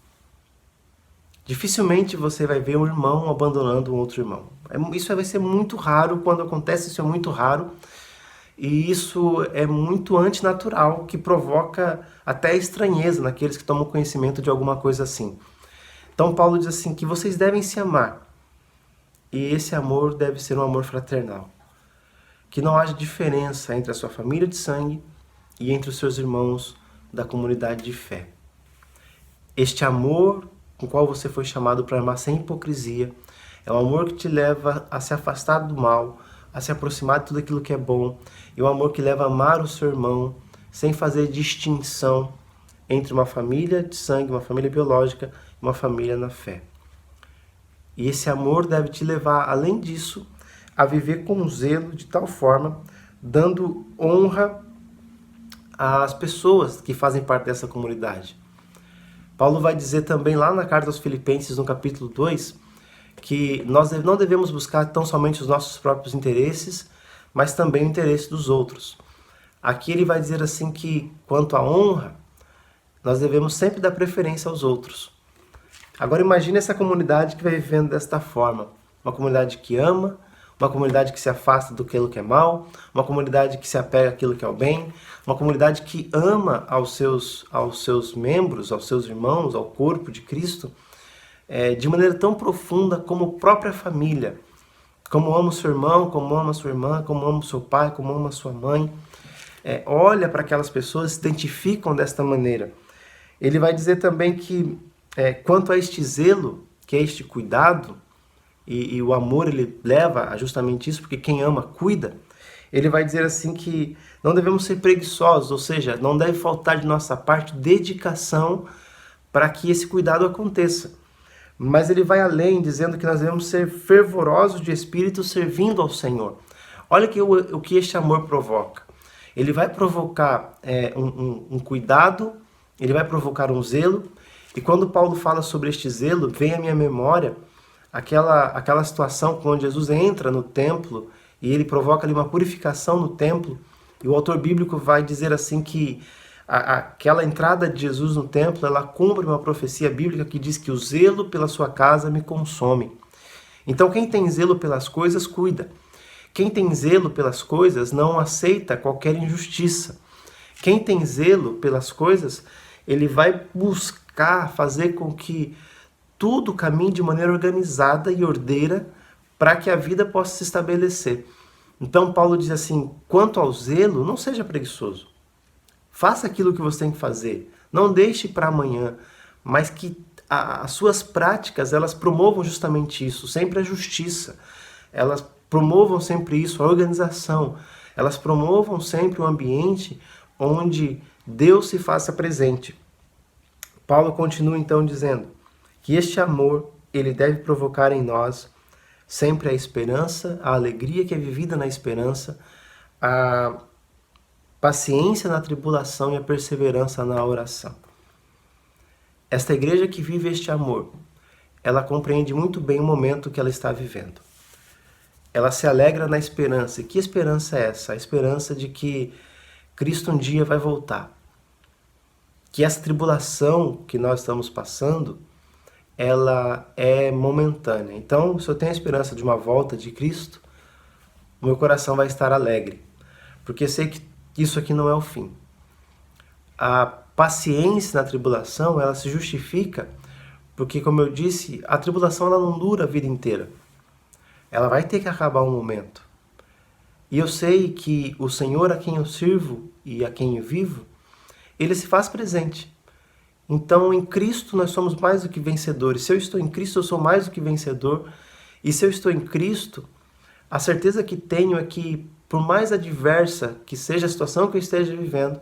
Dificilmente você vai ver um irmão abandonando um outro irmão. Isso vai ser muito raro, quando acontece isso é muito raro, e isso é muito antinatural, que provoca até estranheza naqueles que tomam conhecimento de alguma coisa assim. Então Paulo diz assim, que vocês devem se amar, e esse amor deve ser um amor fraternal. Que não haja diferença entre a sua família de sangue e entre os seus irmãos da comunidade de fé. Este amor com o qual você foi chamado para amar sem hipocrisia é um amor que te leva a se afastar do mal, a se aproximar de tudo aquilo que é bom, e um amor que leva a amar o seu irmão sem fazer distinção entre uma família de sangue, uma família biológica e uma família na fé. E esse amor deve te levar, além disso, a viver com zelo de tal forma, dando honra às pessoas que fazem parte dessa comunidade. Paulo vai dizer também lá na carta aos Filipenses, no capítulo 2, que nós não devemos buscar tão somente os nossos próprios interesses, mas também o interesse dos outros. Aqui ele vai dizer assim que, quanto à honra, nós devemos sempre dar preferência aos outros. Agora imagine essa comunidade que vai vivendo desta forma. Uma comunidade que ama, uma comunidade que se afasta do que é mal, uma comunidade que se apega àquilo que é o bem, uma comunidade que ama aos seus membros, aos seus irmãos, ao corpo de Cristo, de maneira tão profunda como a própria família. Como ama o seu irmão, como ama a sua irmã, como ama o seu pai, como ama a sua mãe. olha para aquelas pessoas, se identificam desta maneira. Ele vai dizer também que, quanto a este zelo, que é este cuidado, e o amor ele leva a justamente isso, porque quem ama, cuida. Ele vai dizer assim que não devemos ser preguiçosos, ou seja, não deve faltar de nossa parte dedicação para que esse cuidado aconteça. Mas ele vai além, dizendo que nós devemos ser fervorosos de espírito servindo ao Senhor. Olha o que este amor provoca. Ele vai provocar um cuidado, ele vai provocar um zelo. E quando Paulo fala sobre este zelo, vem à minha memória aquela situação quando Jesus entra no templo e ele provoca ali uma purificação no templo. E o autor bíblico vai dizer assim que aquela entrada de Jesus no templo, ela cumpre uma profecia bíblica que diz que o zelo pela sua casa me consome. Então quem tem zelo pelas coisas, cuida. Quem tem zelo pelas coisas não aceita qualquer injustiça. Quem tem zelo pelas coisas, ele vai buscar fazer com que tudo caminhe de maneira organizada e ordeira para que a vida possa se estabelecer. Então Paulo diz assim, quanto ao zelo, não seja preguiçoso. Faça aquilo que você tem que fazer. Não deixe para amanhã, mas que as suas práticas, elas promovam justamente isso, sempre a justiça. Elas promovam sempre isso, a organização. Elas promovam sempre um ambiente onde Deus se faça presente. Paulo continua então dizendo que este amor, ele deve provocar em nós sempre a esperança, a alegria que é vivida na esperança, a paciência na tribulação e a perseverança na oração. Esta igreja que vive este amor, ela compreende muito bem o momento que ela está vivendo. Ela se alegra na esperança. E que esperança é essa? A esperança de que Cristo um dia vai voltar. Que essa tribulação que nós estamos passando, ela é momentânea. Então, se eu tenho a esperança de uma volta de Cristo, o meu coração vai estar alegre, porque sei que isso aqui não é o fim. A paciência na tribulação, ela se justifica porque, como eu disse, a tribulação ela não dura a vida inteira. Ela vai ter que acabar um momento. E eu sei que o Senhor a quem eu sirvo e a quem eu vivo, ele se faz presente. Então, em Cristo, nós somos mais do que vencedores. Se eu estou em Cristo, eu sou mais do que vencedor. E se eu estou em Cristo, a certeza que tenho é que, por mais adversa que seja a situação que eu esteja vivendo,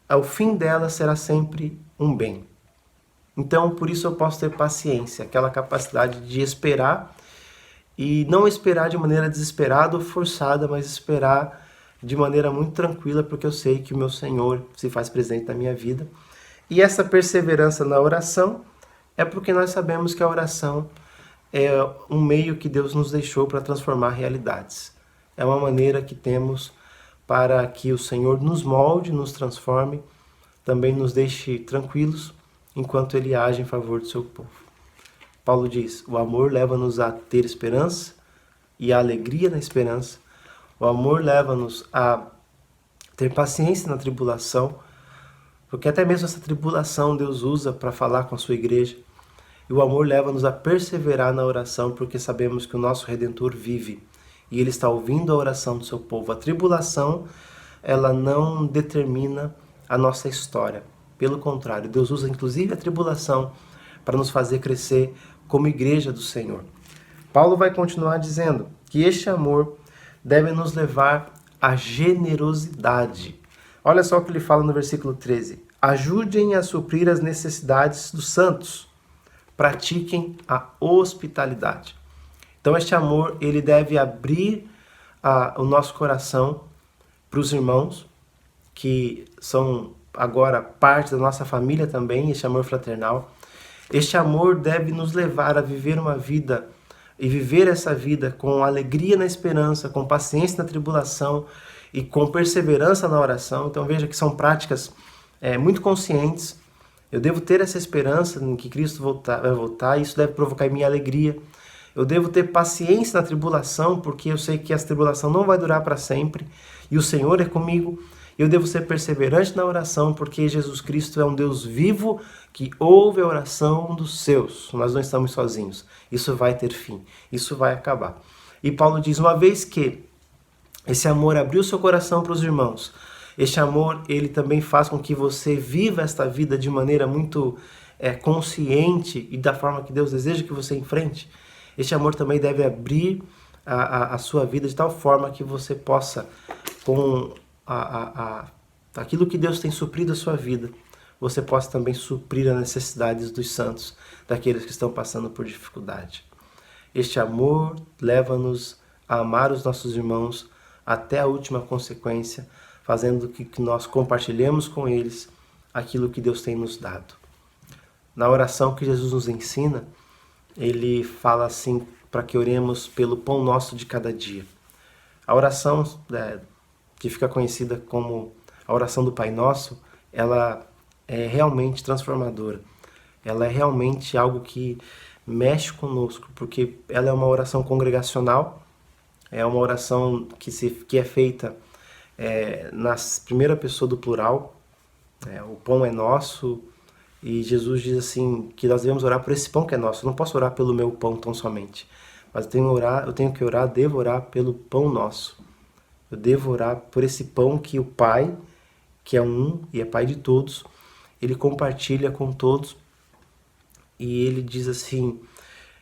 o fim dela será sempre um bem. Então, por isso eu posso ter paciência, aquela capacidade de esperar, e não esperar de maneira desesperada ou forçada, mas esperar de maneira muito tranquila, porque eu sei que o meu Senhor se faz presente na minha vida. E essa perseverança na oração é porque nós sabemos que a oração é um meio que Deus nos deixou para transformar realidades. É uma maneira que temos para que o Senhor nos molde, nos transforme, também nos deixe tranquilos enquanto Ele age em favor do seu povo. Paulo diz, o amor leva-nos a ter esperança e a alegria na esperança. O amor leva-nos a ter paciência na tribulação, porque até mesmo essa tribulação Deus usa para falar com a sua igreja. E o amor leva-nos a perseverar na oração, porque sabemos que o nosso Redentor vive e Ele está ouvindo a oração do seu povo. A tribulação, ela não determina a nossa história. Pelo contrário, Deus usa inclusive a tribulação para nos fazer crescer como igreja do Senhor. Paulo vai continuar dizendo que este amor deve nos levar à generosidade. Olha só o que ele fala no versículo 13. Ajudem a suprir as necessidades dos santos. Pratiquem a hospitalidade. Então este amor, ele deve abrir o nosso coração para os irmãos, que são agora parte da nossa família também, este amor fraternal. Este amor deve nos levar a viver uma vida, e viver essa vida com alegria na esperança, com paciência na tribulação e com perseverança na oração. Então veja que são práticas muito conscientes. Eu devo ter essa esperança em que Cristo vai voltar, e isso deve provocar em mim alegria. Eu devo ter paciência na tribulação, porque eu sei que essa tribulação não vai durar para sempre, e o Senhor é comigo. Eu devo ser perseverante na oração, porque Jesus Cristo é um Deus vivo que ouve a oração dos seus. Nós não estamos sozinhos. Isso vai ter fim. Isso vai acabar. E Paulo diz, uma vez que esse amor abriu seu coração para os irmãos, Este amor, ele também faz com que você viva esta vida de maneira muito consciente e da forma que Deus deseja que você enfrente. Este amor também deve abrir a sua vida de tal forma que você possa, com aquilo que Deus tem suprido a sua vida, você possa também suprir as necessidades dos santos, daqueles que estão passando por dificuldade. Este amor leva-nos a amar os nossos irmãos até a última consequência, fazendo que nós compartilhemos com eles aquilo que Deus tem nos dado. Na oração que Jesus nos ensina, ele fala assim, para que oremos pelo pão nosso de cada dia. A oração, que fica conhecida como a oração do Pai Nosso, ela é realmente transformadora. Ela é realmente algo que mexe conosco, porque ela é uma oração congregacional, é uma oração que é feita na primeira pessoa do plural. O pão é nosso, e Jesus diz assim, que nós devemos orar por esse pão que é nosso. Eu não posso orar pelo meu pão tão somente, mas devo orar pelo pão nosso. Eu devo orar por esse pão que o Pai, que é um e é Pai de todos, ele compartilha com todos, e ele diz assim,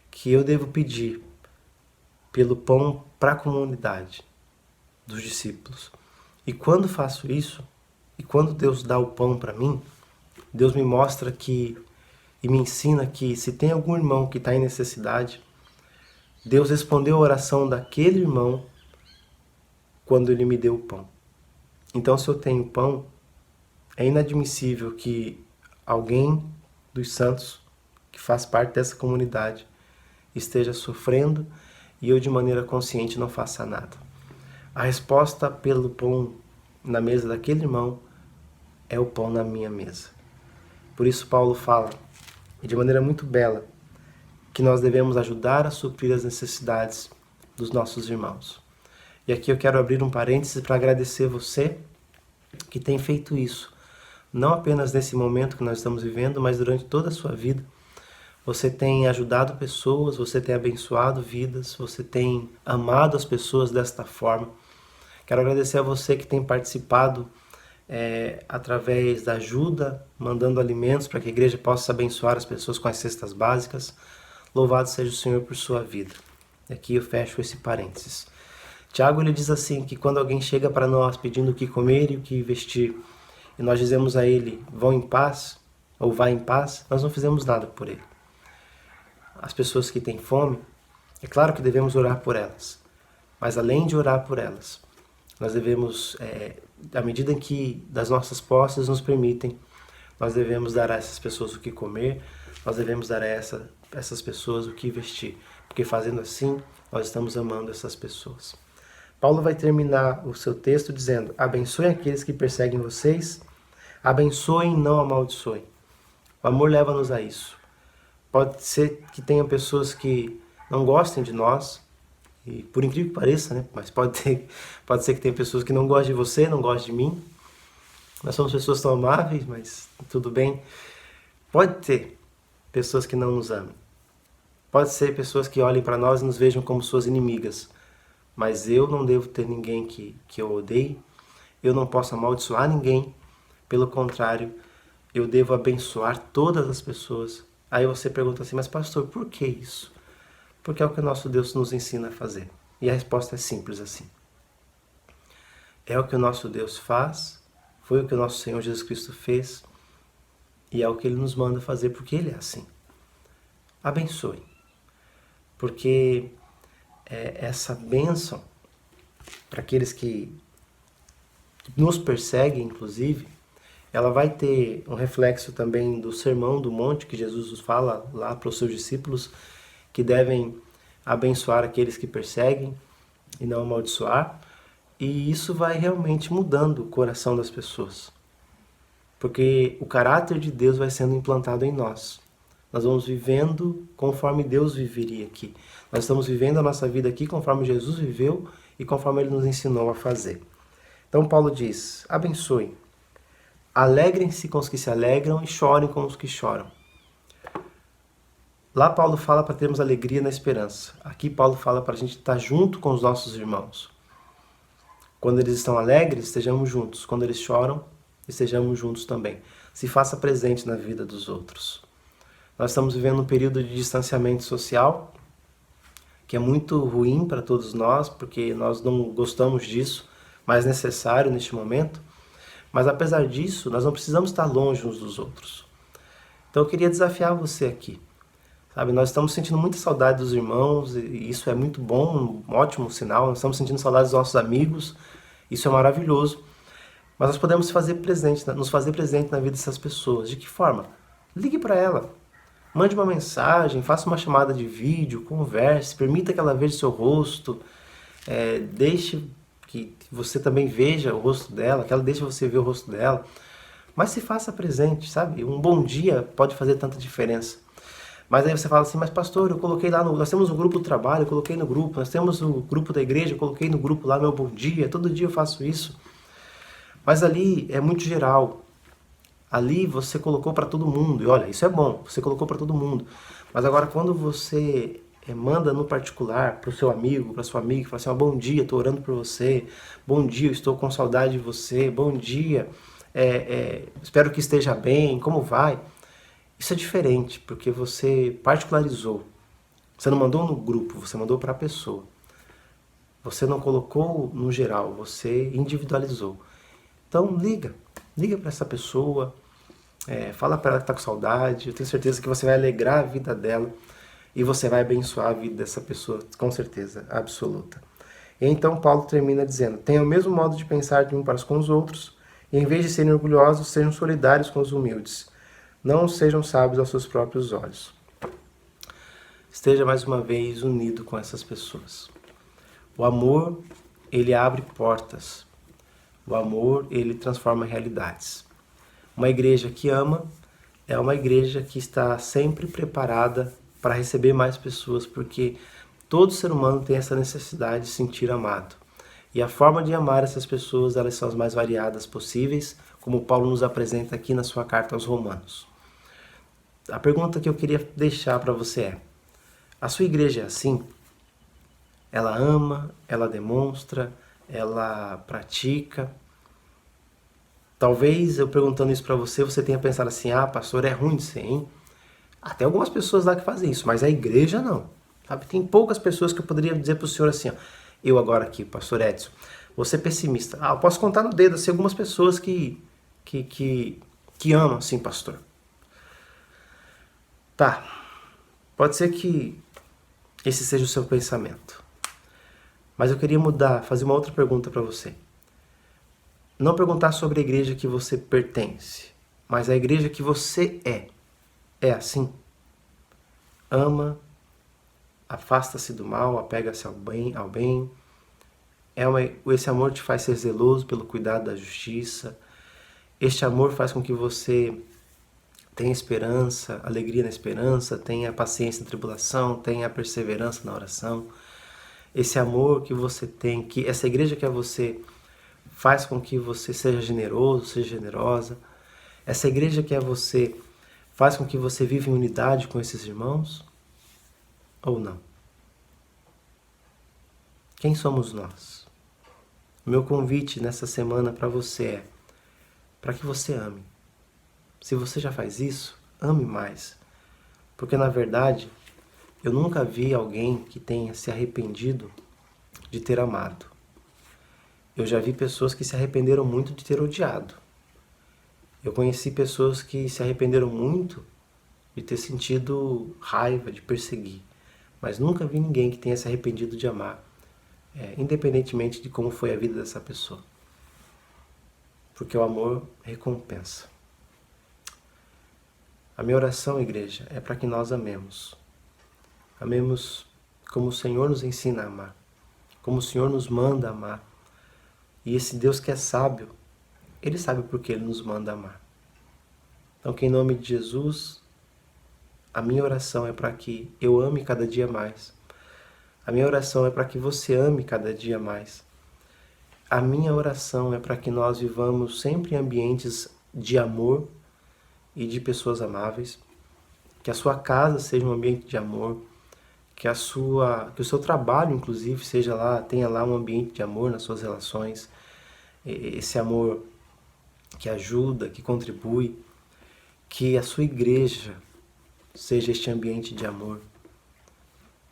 que eu devo pedir pelo pão para a comunidade dos discípulos. E quando faço isso, e quando Deus dá o pão para mim, Deus me mostra e me ensina que se tem algum irmão que está em necessidade, Deus respondeu a oração daquele irmão quando ele me deu o pão. Então, se eu tenho pão, é inadmissível que alguém dos santos, que faz parte dessa comunidade, esteja sofrendo e eu de maneira consciente não faça nada. A resposta pelo pão na mesa daquele irmão é o pão na minha mesa. Por isso Paulo fala, de maneira muito bela, que nós devemos ajudar a suprir as necessidades dos nossos irmãos. E aqui eu quero abrir um parênteses para agradecer você que tem feito isso. Não apenas nesse momento que nós estamos vivendo, mas durante toda a sua vida. Você tem ajudado pessoas, você tem abençoado vidas, você tem amado as pessoas desta forma. Quero agradecer a você que tem participado através da ajuda, mandando alimentos para que a igreja possa abençoar as pessoas com as cestas básicas. Louvado seja o Senhor por sua vida. E aqui eu fecho esse parênteses. Tiago, ele diz assim, que quando alguém chega para nós pedindo o que comer e o que vestir, e nós dizemos a ele, vão em paz, ou vá em paz, nós não fizemos nada por ele. As pessoas que têm fome, é claro que devemos orar por elas, mas além de orar por elas, nós devemos, à medida em que das nossas posses nos permitem, nós devemos dar a essas pessoas o que comer, nós devemos dar a essas pessoas o que vestir, porque fazendo assim, nós estamos amando essas pessoas. Paulo vai terminar o seu texto dizendo, abençoem aqueles que perseguem vocês, abençoem, não amaldiçoem. O amor leva-nos a isso. Pode ser que tenha pessoas que não gostem de nós, e por incrível que pareça, né? Mas pode ser que tenha pessoas que não gostem de você, não gostem de mim. Nós somos pessoas tão amáveis, mas tudo bem. Pode ter pessoas que não nos amem. Pode ser pessoas que olhem para nós e nos vejam como suas inimigas. Mas eu não devo ter ninguém que eu odeie. Eu não posso amaldiçoar ninguém. Pelo contrário, eu devo abençoar todas as pessoas. Aí você pergunta assim, mas pastor, por que isso? Porque é o que o nosso Deus nos ensina a fazer. E a resposta é simples assim. É o que o nosso Deus faz, foi o que o nosso Senhor Jesus Cristo fez, e é o que Ele nos manda fazer, porque Ele é assim. Abençoe. Porque essa bênção, para aqueles que nos perseguem, inclusive, ela vai ter um reflexo também do Sermão do Monte, que Jesus nos fala lá para os seus discípulos, que devem abençoar aqueles que perseguem e não amaldiçoar. E isso vai realmente mudando o coração das pessoas. Porque o caráter de Deus vai sendo implantado em nós. Nós vamos vivendo conforme Deus viveria aqui. Nós estamos vivendo a nossa vida aqui conforme Jesus viveu e conforme Ele nos ensinou a fazer. Então Paulo diz, abençoem. Alegrem-se com os que se alegram e chorem com os que choram. Lá Paulo fala para termos alegria na esperança. Aqui Paulo fala para a gente estar junto com os nossos irmãos. Quando eles estão alegres, estejamos juntos. Quando eles choram, estejamos juntos também. Se faça presente na vida dos outros. Nós estamos vivendo um período de distanciamento social, que é muito ruim para todos nós, porque nós não gostamos disso, mas necessário neste momento. Mas apesar disso, nós não precisamos estar longe uns dos outros. Então eu queria desafiar você aqui. Sabe, nós estamos sentindo muita saudade dos irmãos, e isso é muito bom, um ótimo sinal. Nós estamos sentindo saudade dos nossos amigos, isso é maravilhoso. Mas nós podemos nos fazer presente na vida dessas pessoas. De que forma? Ligue para ela. Mande uma mensagem, faça uma chamada de vídeo, converse, permita que ela veja seu rosto, deixe que você também veja o rosto dela, que ela deixe você ver o rosto dela. Mas se faça presente, sabe? Um bom dia pode fazer tanta diferença. Mas aí você fala assim, mas pastor, eu coloquei lá, nós temos um grupo do trabalho, eu coloquei no grupo, nós temos o grupo da igreja, eu coloquei no grupo lá meu bom dia, todo dia eu faço isso. Mas ali é muito geral. Ali você colocou para todo mundo, e olha, isso é bom, você colocou para todo mundo. Mas agora quando você manda no particular para o seu amigo, para sua amiga, fala assim, bom dia, estou orando por você, bom dia, eu estou com saudade de você, bom dia, espero que esteja bem, como vai? Isso é diferente, porque você particularizou. Você não mandou no grupo, você mandou para a pessoa. Você não colocou no geral, você individualizou. Então liga para essa pessoa, fala para ela que está com saudade, eu tenho certeza que você vai alegrar a vida dela e você vai abençoar a vida dessa pessoa, com certeza, absoluta. E então Paulo termina dizendo, tenham o mesmo modo de pensar de um para com os outros, e em vez de serem orgulhosos, sejam solidários com os humildes. Não sejam sábios aos seus próprios olhos. Esteja mais uma vez unido com essas pessoas. O amor, ele abre portas. O amor, ele transforma realidades. Uma igreja que ama é uma igreja que está sempre preparada para receber mais pessoas, porque todo ser humano tem essa necessidade de se sentir amado. E a forma de amar essas pessoas, elas são as mais variadas possíveis, como Paulo nos apresenta aqui na sua carta aos Romanos. A pergunta que eu queria deixar para você é, a sua igreja é assim? Ela ama, ela demonstra, ela pratica? Talvez eu perguntando isso para você, você tenha pensado assim, pastor, é ruim de ser, hein? Até algumas pessoas lá que fazem isso, mas a igreja não. Sabe? Tem poucas pessoas que eu poderia dizer para o senhor assim, eu agora aqui, pastor Edson, vou ser pessimista. Eu posso contar no dedo assim, algumas pessoas que amam assim, pastor. Tá, pode ser que esse seja o seu pensamento. Mas eu queria fazer uma outra pergunta para você. Não perguntar sobre a igreja que você pertence, mas a igreja que você é. É assim? Ama, afasta-se do mal, apega-se ao bem. Esse amor te faz ser zeloso pelo cuidado da justiça. Este amor faz com que você tenha esperança, alegria na esperança, tenha paciência na tribulação, tenha perseverança na oração. Esse amor que você tem, que essa igreja que é você, faz com que você seja generoso, seja generosa. Essa igreja que é você faz com que você viva em unidade com esses irmãos? Ou não? Quem somos nós? O meu convite nessa semana para você é para que você ame. Se você já faz isso, ame mais. Porque na verdade, eu nunca vi alguém que tenha se arrependido de ter amado. Eu já vi pessoas que se arrependeram muito de ter odiado. Eu conheci pessoas que se arrependeram muito de ter sentido raiva, de perseguir. Mas nunca vi ninguém que tenha se arrependido de amar, independentemente de como foi a vida dessa pessoa. Porque o amor recompensa. A minha oração, igreja, é para que nós amemos. Amemos como o Senhor nos ensina a amar, como o Senhor nos manda amar. E esse Deus que é sábio, Ele sabe por que Ele nos manda amar. Então, que em nome de Jesus, a minha oração é para que eu ame cada dia mais. A minha oração é para que você ame cada dia mais. A minha oração é para que nós vivamos sempre em ambientes de amor e de pessoas amáveis. Que a sua casa seja um ambiente de amor. que o seu trabalho, inclusive, tenha lá um ambiente de amor nas suas relações, esse amor que ajuda, que contribui, que a sua igreja seja este ambiente de amor,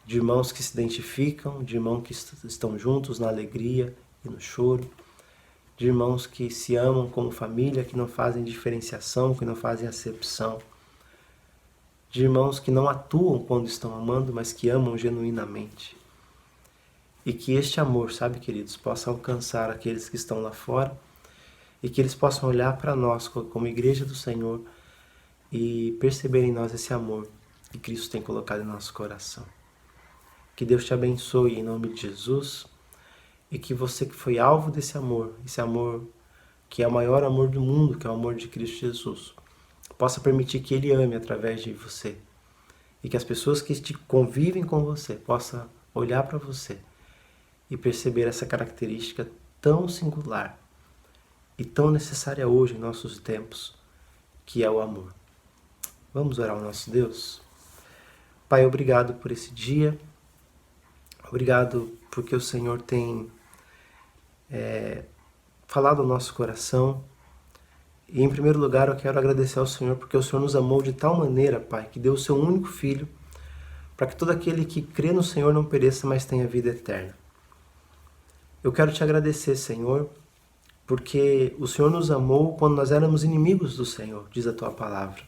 de irmãos que se identificam, de irmãos que estão juntos na alegria e no choro, de irmãos que se amam como família, que não fazem diferenciação, que não fazem acepção, de irmãos que não atuam quando estão amando, mas que amam genuinamente. E que este amor, sabe, queridos, possa alcançar aqueles que estão lá fora e que eles possam olhar para nós como igreja do Senhor e perceber em nós esse amor que Cristo tem colocado em nosso coração. Que Deus te abençoe em nome de Jesus e que você que foi alvo desse amor, esse amor que é o maior amor do mundo, que é o amor de Cristo Jesus, possa permitir que Ele ame através de você e que as pessoas que convivem com você possam olhar para você e perceber essa característica tão singular e tão necessária hoje em nossos tempos, que é o amor. Vamos orar ao nosso Deus? Pai, obrigado por esse dia, obrigado porque o Senhor tem falado ao nosso coração. E em primeiro lugar eu quero agradecer ao Senhor porque o Senhor nos amou de tal maneira, Pai, que deu o seu único Filho para que todo aquele que crê no Senhor não pereça, mas tenha vida eterna. Eu quero te agradecer, Senhor, porque o Senhor nos amou quando nós éramos inimigos do Senhor, diz a tua palavra.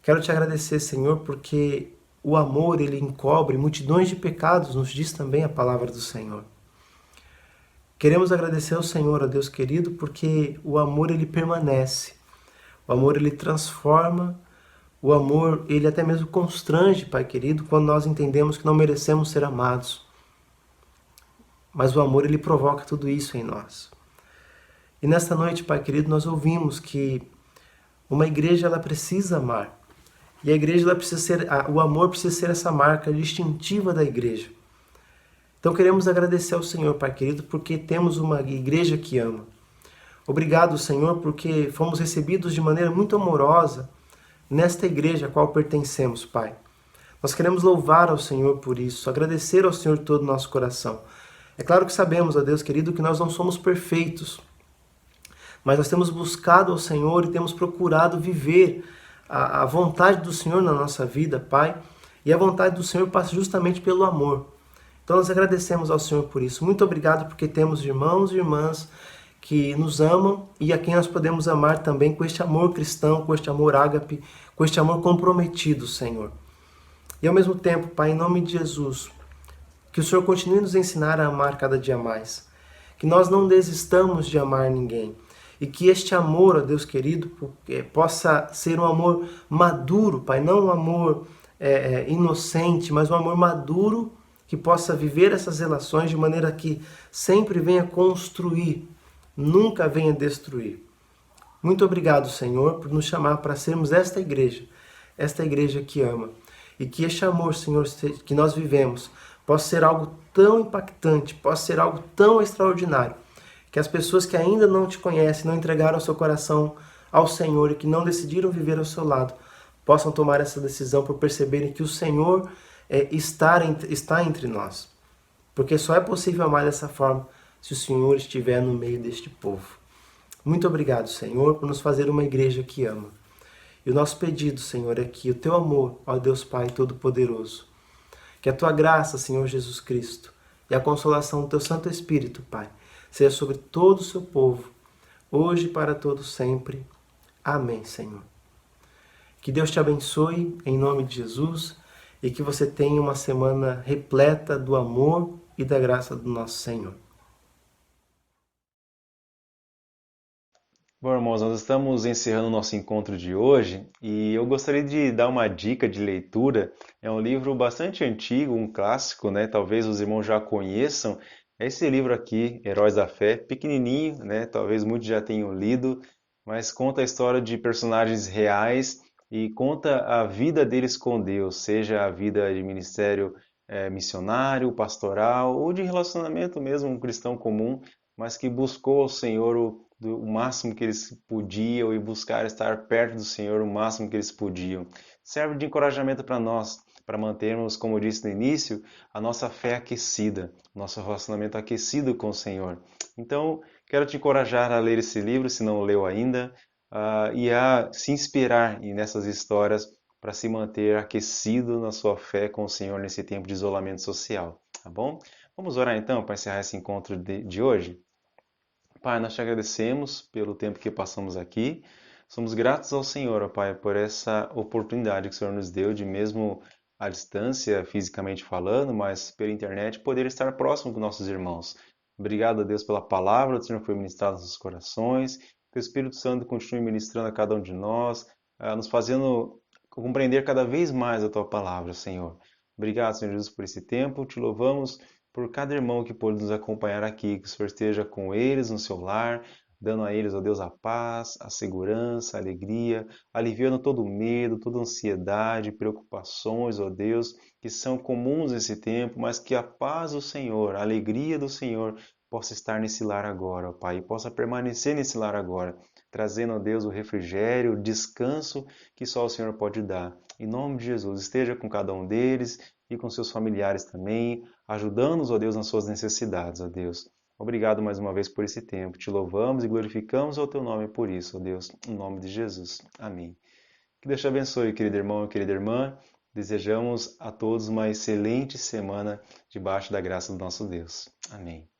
Quero te agradecer, Senhor, porque o amor, ele encobre multidões de pecados, nos diz também a palavra do Senhor. Queremos agradecer ao Senhor, ó Deus querido, porque o amor, ele permanece. O amor, ele transforma. O amor, ele até mesmo constrange, Pai querido, quando nós entendemos que não merecemos ser amados. Mas o amor, ele provoca tudo isso em nós. E nesta noite, Pai querido, nós ouvimos que uma igreja, ela precisa amar. E a igreja, o amor precisa ser essa marca distintiva da igreja. Então queremos agradecer ao Senhor, Pai querido, porque temos uma igreja que ama. Obrigado, Senhor, porque fomos recebidos de maneira muito amorosa nesta igreja a qual pertencemos, Pai. Nós queremos louvar ao Senhor por isso, agradecer ao Senhor de todo o nosso coração. É claro que sabemos, ó Deus querido, que nós não somos perfeitos, mas nós temos buscado ao Senhor e temos procurado viver a vontade do Senhor na nossa vida, Pai, e a vontade do Senhor passa justamente pelo amor. Então nós agradecemos ao Senhor por isso. Muito obrigado porque temos irmãos e irmãs que nos amam e a quem nós podemos amar também com este amor cristão, com este amor ágape, com este amor comprometido, Senhor. E ao mesmo tempo, Pai, em nome de Jesus, que o Senhor continue a nos ensinar a amar cada dia mais. Que nós não desistamos de amar ninguém. E que este amor, ó Deus querido, possa ser um amor maduro, Pai, não um amor inocente, mas um amor maduro que possa viver essas relações de maneira que sempre venha construir, nunca venha destruir. Muito obrigado, Senhor, por nos chamar para sermos esta igreja que ama. E que este amor, Senhor, que nós vivemos, possa ser algo tão impactante, possa ser algo tão extraordinário, que as pessoas que ainda não te conhecem, não entregaram seu coração ao Senhor e que não decidiram viver ao seu lado, possam tomar essa decisão por perceberem que o Senhor está entre nós. Porque só é possível amar dessa forma se o Senhor estiver no meio deste povo. Muito obrigado, Senhor, por nos fazer uma igreja que ama. E o nosso pedido, Senhor, é que o teu amor, ó Deus Pai Todo-Poderoso, que a tua graça, Senhor Jesus Cristo, e a consolação do teu Santo Espírito, Pai, seja sobre todo o seu povo, hoje e para todo sempre. Amém, Senhor. Que Deus te abençoe, em nome de Jesus, e que você tenha uma semana repleta do amor e da graça do nosso Senhor. Bom, irmãos, nós estamos encerrando o nosso encontro de hoje e eu gostaria de dar uma dica de leitura. É um livro bastante antigo, um clássico, né? Talvez os irmãos já conheçam. É esse livro aqui, Heróis da Fé, pequenininho, né? Talvez muitos já tenham lido, mas conta a história de personagens reais e conta a vida deles com Deus, seja a vida de ministério missionário, pastoral ou de relacionamento mesmo, um cristão comum, mas que buscou ao Senhor o máximo que eles podiam e buscar estar perto do Senhor o máximo que eles podiam. Serve de encorajamento para nós, para mantermos, como eu disse no início, a nossa fé aquecida, nosso relacionamento aquecido com o Senhor. Então, quero te encorajar a ler esse livro, se não leu ainda, e a se inspirar nessas histórias para se manter aquecido na sua fé com o Senhor nesse tempo de isolamento social, tá bom? Vamos orar então para encerrar esse encontro de hoje? Pai, nós te agradecemos pelo tempo que passamos aqui. Somos gratos ao Senhor, ó Pai, por essa oportunidade que o Senhor nos deu de, mesmo à distância, fisicamente falando, mas pela internet, poder estar próximo com nossos irmãos. Obrigado a Deus pela palavra do Senhor que foi ministrada nos nossos corações. Que o Espírito Santo continue ministrando a cada um de nós, nos fazendo compreender cada vez mais a Tua palavra, Senhor. Obrigado, Senhor Jesus, por esse tempo. Te louvamos por cada irmão que pôde nos acompanhar aqui, que o Senhor esteja com eles no seu lar, dando a eles, ó Deus, a paz, a segurança, a alegria, aliviando todo o medo, toda a ansiedade, preocupações, ó Deus, que são comuns nesse tempo, mas que a paz do Senhor, a alegria do Senhor possa estar nesse lar agora, ó Pai, e possa permanecer nesse lar agora, trazendo, ó Deus, o refrigério, o descanso que só o Senhor pode dar. Em nome de Jesus, esteja com cada um deles e com seus familiares também, ajudando-nos, ó Deus, nas suas necessidades, ó Deus. Obrigado mais uma vez por esse tempo. Te louvamos e glorificamos o Teu nome por isso, ó Deus, em nome de Jesus. Amém. Que Deus te abençoe, querido irmão e querida irmã. Desejamos a todos uma excelente semana debaixo da graça do nosso Deus. Amém.